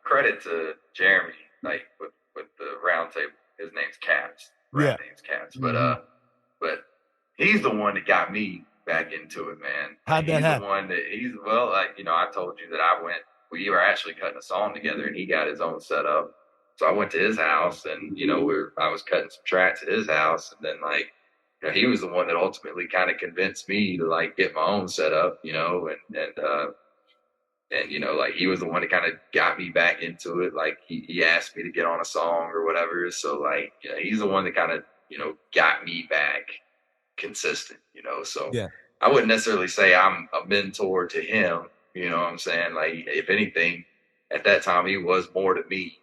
Speaker 5: credit to Jeremy, like with the round table. His name's Caps. Rap name's Caps. But he's the one that got me back into it, man.
Speaker 2: How'd that happen?
Speaker 5: The one that I told you that we were actually cutting a song together, and he got his own setup. So I went to his house, and I was cutting some tracks at his house, and then he was the one that ultimately kind of convinced me to get my own setup, and he was the one that kind of got me back into it. Like he asked me to get on a song or whatever. So he's the one that kind of got me back consistent. So
Speaker 2: yeah.
Speaker 5: I wouldn't necessarily say I'm a mentor to him. You know what I'm saying? Like if anything, at that time he was more to me.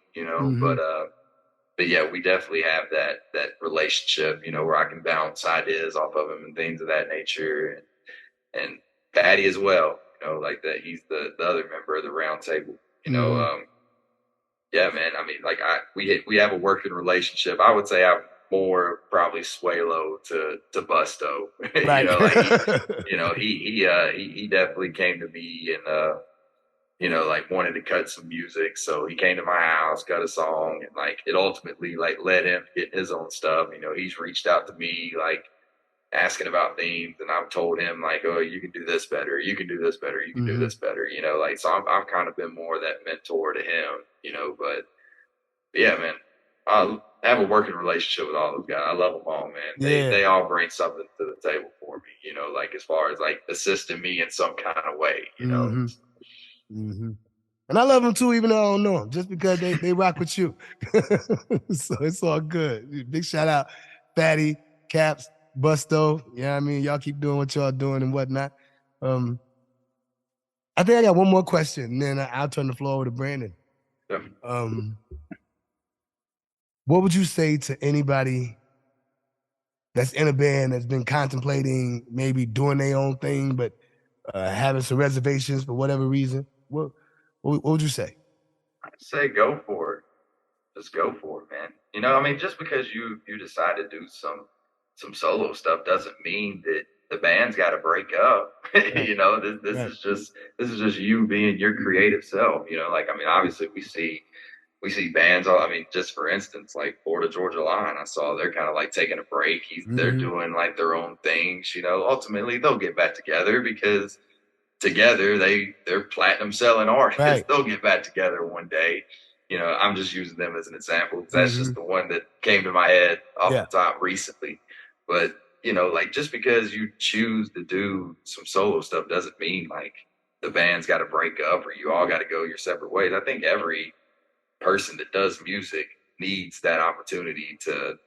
Speaker 5: But yeah, we definitely have that relationship. Where I can bounce ideas off of him and things of that nature, and Patty as well. Like that, he's the other member of the round table. Yeah, man. I mean, we have a working relationship. I would say I'm more probably Swalo to Busto.
Speaker 2: Right.
Speaker 5: He definitely came to me and wanted to cut some music. So he came to my house, cut a song, and it ultimately led him to get his own stuff. He's reached out to me asking about things, and I've told him oh, you can do this better, you can do this better, you can do this better. So I've kind of been more that mentor to him. But yeah, man, I have a working relationship with all those guys. I love them all, man. They all bring something to the table for me. As far as assisting me in some kind of way.
Speaker 2: And I love them too, even though I don't know them, just because they rock with you. So it's all good. Big shout out, Fatty, Caps, Busto. Yeah, I mean, y'all keep doing what y'all doing and whatnot. I think I got one more question, and then I'll turn the floor over to Brandon.
Speaker 5: Yeah.
Speaker 2: What would you say to anybody that's in a band that's been contemplating maybe doing their own thing, but having some reservations for whatever reason? What would you say?
Speaker 5: I'd say go for it. Just go for it, man. Just because you decide to do some solo stuff doesn't mean that the band's got to break up.
Speaker 2: Right.
Speaker 5: This is just you being your creative self. Obviously we see bands. Just for instance, Florida Georgia Line, I saw they're kind of taking a break. They're doing their own things. Ultimately they'll get back together because together they're platinum selling artists.
Speaker 2: Right.
Speaker 5: They'll get back together one day. I'm just using them as an example because that's just the one that came to my head off the top recently. But just because you choose to do some solo stuff doesn't mean the band's got to break up or you all got to go your separate ways. I think every person that does music needs that opportunity to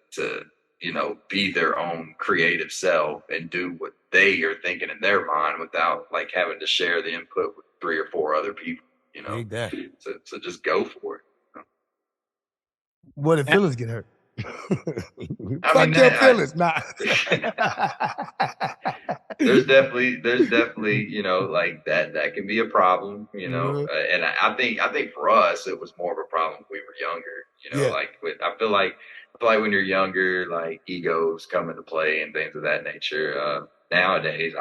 Speaker 5: be their own creative self and do what they are thinking in their mind without having to share the input with 3 or 4 other people.
Speaker 2: Exactly.
Speaker 5: So just go for it.
Speaker 2: What if feelings get hurt?
Speaker 5: Fuck
Speaker 2: your feelings. Nah.
Speaker 5: There's definitely that can be a problem, and I think for us it was more of a problem when we were younger, I feel like when you're younger, egos come into play and things of that nature. Nowadays,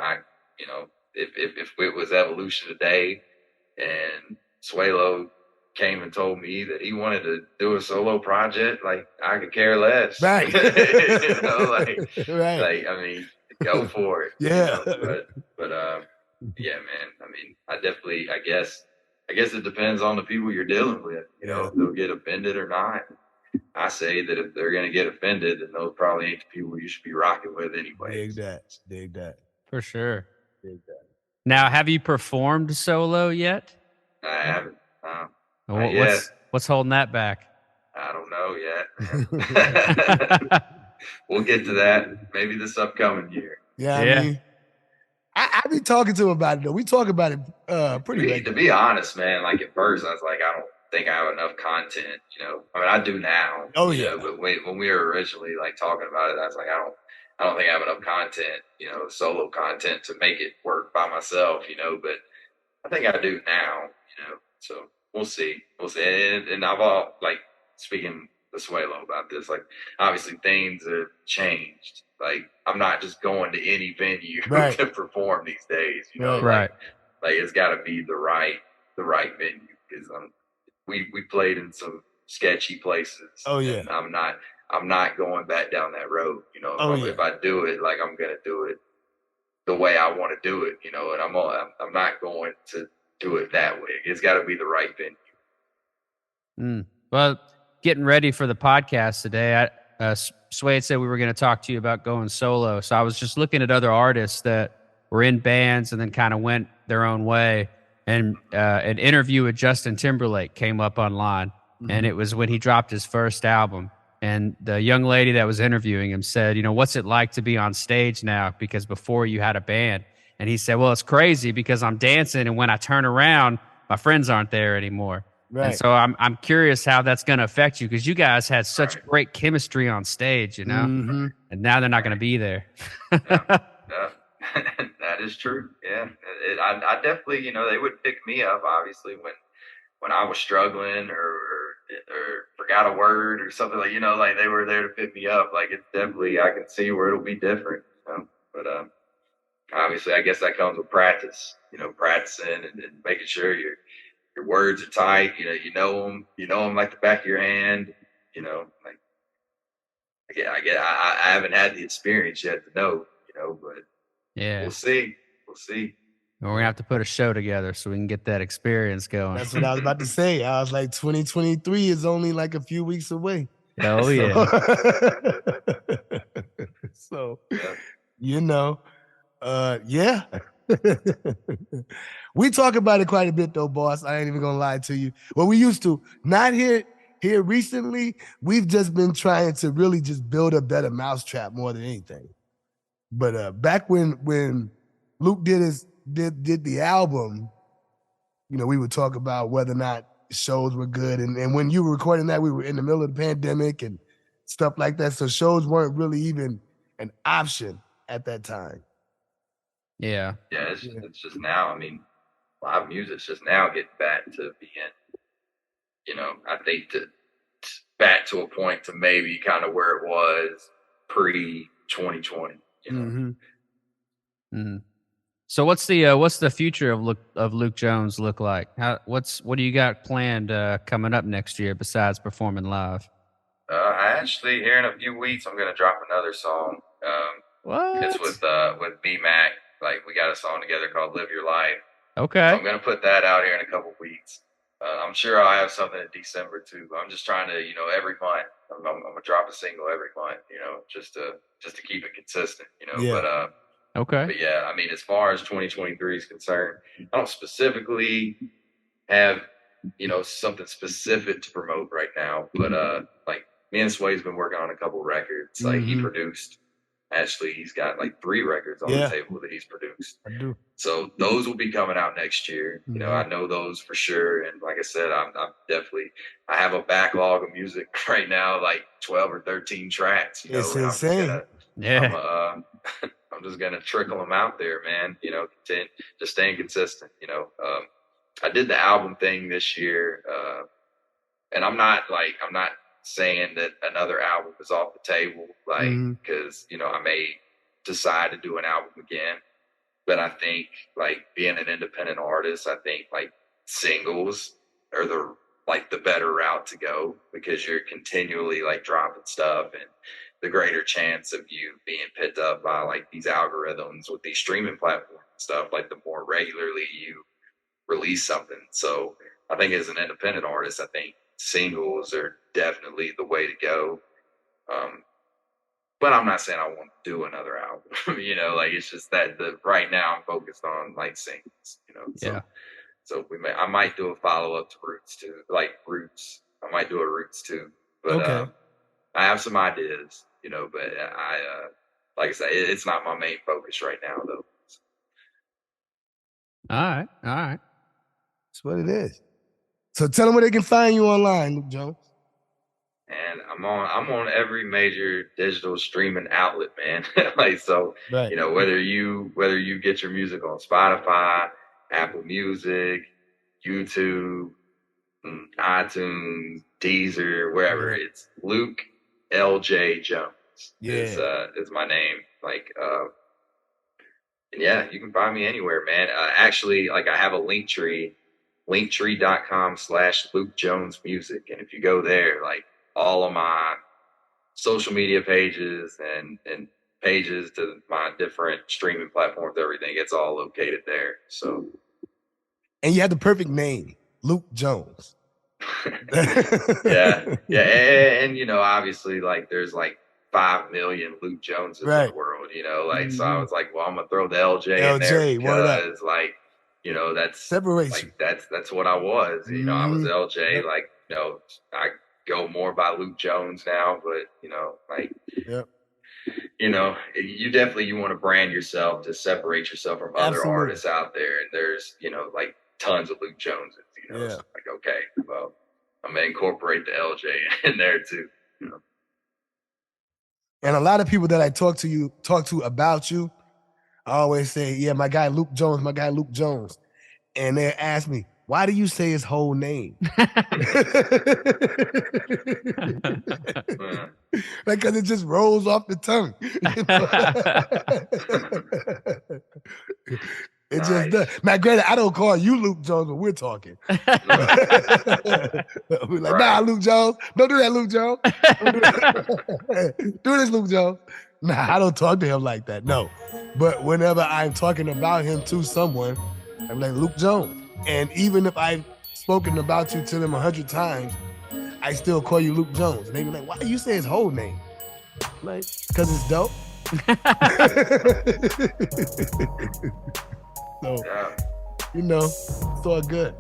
Speaker 5: if it was Evolution today, and Suelo came and told me that he wanted to do a solo project, like I could care less.
Speaker 2: Right.
Speaker 5: You know,
Speaker 2: Right.
Speaker 5: like I mean, go for it.
Speaker 2: Yeah.
Speaker 5: You know? But yeah, man. I mean, I guess it depends on the people you're dealing with. You know, if they'll get offended or not. I say that if they're gonna get offended, then those probably ain't the people you should be rocking with anyway.
Speaker 2: Dig that.
Speaker 4: For sure.
Speaker 2: Dig that.
Speaker 4: Now, have you performed solo yet?
Speaker 5: I haven't.
Speaker 4: What's holding that back?
Speaker 5: I don't know yet. Man. We'll get to that maybe this upcoming year.
Speaker 2: Yeah, I mean, I be talking to him about it though. We talk about it pretty regularly.
Speaker 5: To be honest, man, like at first I was like, I don't think I have enough content, you know. I mean, I do now.
Speaker 2: Oh yeah.
Speaker 5: You know, but when we were originally like talking about it, I was like, I don't think I have enough content, you know, solo content to make it work by myself, you know. But I think I do now, you know. So we'll see. And I've all like speaking to Suelo about this. Like, obviously things have changed. Like, I'm not just going to any venue to perform these days, you know.
Speaker 4: Right.
Speaker 5: Like it's got to be the right venue because we played in some sketchy places.
Speaker 2: Oh yeah.
Speaker 5: I'm not going back down that road, you know. If I do it, like I'm gonna do it the way I want to do it, you know. And I'm not going to do it that way. It's got to be the right venue.
Speaker 4: Well, getting ready for the podcast today, Sway said we were going to talk to you about going solo. So I was just looking at other artists that were in bands and then kind of went their own way. And an interview with Justin Timberlake came up online, and it was when he dropped his first album. And the young lady that was interviewing him said, you know, what's it like to be on stage now? Because before you had a band. And he said, well, it's crazy because I'm dancing, and when I turn around, my friends aren't there anymore. Right. And so I'm curious how that's going to affect you, because you guys had such great chemistry on stage, you know, and now they're not going to be there.
Speaker 5: Yeah. That is true. Yeah. I definitely, you know, they would pick me up, obviously, when I was struggling or forgot a word or something, like, you know, like they were there to pick me up. Like, it's definitely, I can see where it'll be different, you know? But obviously, I guess that comes with practice, you know, practicing and making sure your words are tight. You know them like the back of your hand. You know, like I haven't had the experience yet to know, you know, but we'll see.
Speaker 4: We're going to have to put a show together so we can get that experience going.
Speaker 2: That's what I was about to say. I was like, 2023 is only like a few weeks away.
Speaker 4: Oh, yeah.
Speaker 2: So, you know, yeah. We talk about it quite a bit though, boss. I ain't even going to lie to you. Well, we used to. Not here recently. We've just been trying to really just build a better mousetrap more than anything. But back when Luke did the album, you know, we would talk about whether or not shows were good. And when you were recording that, we were in the middle of the pandemic and stuff like that. So shows weren't really even an option at that time.
Speaker 4: Yeah.
Speaker 5: Yeah, it's just now, I mean, live music's just now getting back to being, you know, I think back to a point to maybe kind of where it was pre-2020, you know.
Speaker 4: So what's the future of Luke Jones look like? What do you got planned coming up next year besides performing live?
Speaker 5: I actually, here in a few weeks, I'm gonna drop another song.
Speaker 4: What?
Speaker 5: It's with B-Mac. Like, we got a song together called "Live Your Life."
Speaker 4: Okay.
Speaker 5: So I'm gonna put that out here in a couple weeks. I'm sure I'll have something in December too. I'm just trying to, you know, every month I'm gonna drop a single every month, you know, just to keep it consistent, you know.
Speaker 2: Yeah.
Speaker 5: But yeah, I mean, as far as 2023 is concerned, I don't specifically have, you know, something specific to promote right now. But like, me and Sway's been working on a couple records. Like, he produced. Actually, he's got like 3 records on the table that he's produced.
Speaker 2: I do.
Speaker 5: So those will be coming out next year. You know, I know those for sure. And like I said, I'm definitely, I have a backlog of music right now, like 12 or 13 tracks. You know,
Speaker 2: it's insane.
Speaker 5: I'm just gonna trickle them out there, man. You know, just staying consistent. You know, I did the album thing this year, and I'm not saying that another album is off the table, like, because you know, I may decide to do an album again. But I think, like, being an independent artist, I think like singles are the better route to go, because you're continually like dropping stuff, and the greater chance of you being picked up by like these algorithms with these streaming platforms and stuff, like the more regularly you release something. So I think as an independent artist, I think singles are definitely the way to go. But I'm not saying I won't do another album, you know, like it's just that right now I'm focused on like singles, you know. So,
Speaker 4: Yeah.
Speaker 5: So I might do a follow up to Roots too, like Roots. I might do a Roots too, but
Speaker 2: Okay.
Speaker 5: I have some ideas, you know. But like I said, it's not my main focus right now, though.
Speaker 4: All right.
Speaker 2: That's what it is. So tell them where they can find you online, Luke Jones.
Speaker 5: And I'm on every major digital streaming outlet, man. Like, so,
Speaker 2: Right.
Speaker 5: you know, whether you get your music on Spotify, Apple Music, YouTube, iTunes, Deezer, wherever, it's Luke L.J. Jones. Is my name. Like, and yeah, you can find me anywhere, man. Actually, like, I have a Linktree, linktree.com/Luke Jones Music. And if you go there, like, all of my social media pages and pages to my different streaming platforms, everything, it's all located there. So,
Speaker 2: and you have the perfect name, Luke Jones.
Speaker 5: yeah. And you know, obviously, like, there's like 5 million Luke Joneses in the world, you know, like, so I was like, well, I'm gonna throw the LJ in there, because, like, you know, that's
Speaker 2: separation.
Speaker 5: Like, that's what I was, you know. I was LJ, like, you know, I go more by Luke Jones now, but, you know, like, you know, you want to brand yourself to separate yourself from other artists out there, and there's, you know, like, tons of Luke Joneses, you know. So, like, okay, well, I'm gonna incorporate the LJ in there too, you know.
Speaker 2: And a lot of people that I talk to about you, I always say, yeah, my guy Luke Jones. And they ask me, why do you say his whole name? Because it just rolls off the tongue. It just does. Now, granted, I don't call you Luke Jones when we're talking. We're like, nah, Luke Jones. Don't do that, Luke Jones. Do this, Luke Jones. Nah, I don't talk to him like that. No. But whenever I'm talking about him to someone, I'm like, Luke Jones. And even if I've spoken about you to them 100 times, I still call you Luke Jones. And they be like, why do you say his whole name? I'm like, because it's dope. So, you know, it's all good.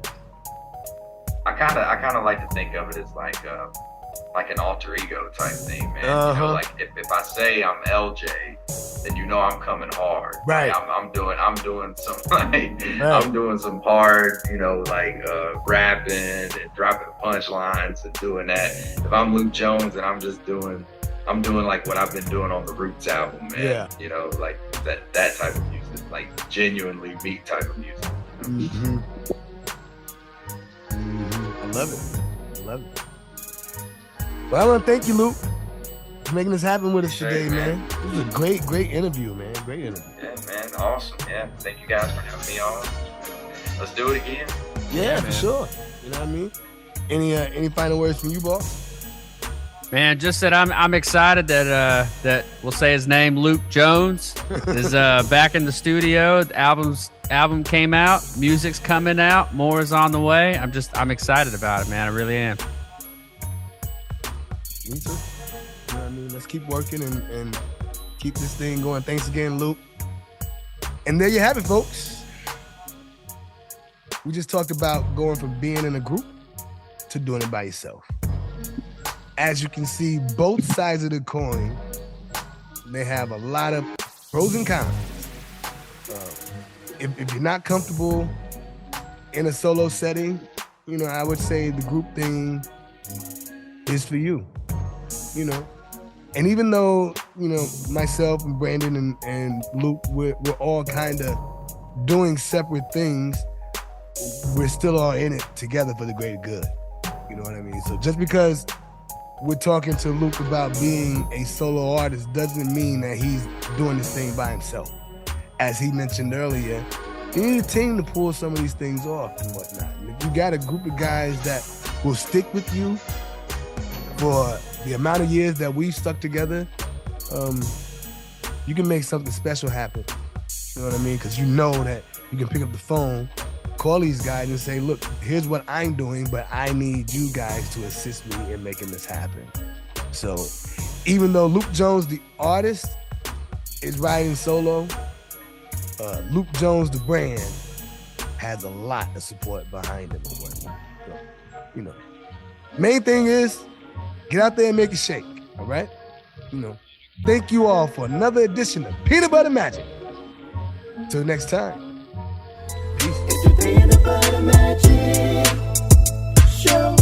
Speaker 5: I kind of like to think of it as like an alter ego type thing, man. You know, like if I say I'm LJ, then you know I'm coming hard.
Speaker 2: Right.
Speaker 5: Like, I'm doing some like I'm doing some hard, you know, like rapping and dropping punchlines and doing that. If I'm Luke Jones and I'm doing like what I've been doing on the Roots album, man. Yeah. You know, like that type of music, like genuinely me type of music. You know?
Speaker 2: I love it. Well, I want to thank you, Luke, for making this happen with us today, man. This was a great interview, man. Great interview.
Speaker 5: Yeah, man. Awesome. Yeah. Thank you guys for having me on. Let's do it again.
Speaker 2: Yeah, for sure. You know what I mean? Any final words from you, boss?
Speaker 4: Man, just that I'm excited that we'll say his name, Luke Jones, is back in the studio. The album came out, music's coming out, more is on the way. I'm excited about it, man. I really am.
Speaker 2: Me too. You know what I mean? Let's keep working and keep this thing going. Thanks again, Luke. And there you have it, folks. We just talked about going from being in a group to doing it by yourself. As you can see, both sides of the coin, they have a lot of pros and cons. If you're not comfortable in a solo setting, you know, I would say the group thing is for you, you know. And even though, you know, myself and Brandon and Luke, we're all kind of doing separate things, we're still all in it together for the greater good. You know what I mean? So just because we're talking to Luke about being a solo artist doesn't mean that he's doing this thing by himself. As he mentioned earlier, You need a team to pull some of these things off and whatnot. And if you got a group of guys that will stick with you for the amount of years that we've stuck together, you can make something special happen. You know what I mean? Because you know that you can pick up the phone, call these guys and say, look, here's what I'm doing, but I need you guys to assist me in making this happen. So even though Luke Jones, the artist, is riding solo, Luke Jones, the brand, has a lot of support behind him and whatnot. So, you know, main thing is get out there and make it shake. All right. You know, thank you all for another edition of Peanut Butter Magic. Till next time. Peace.
Speaker 3: It's the Peanut Butter Magic Show.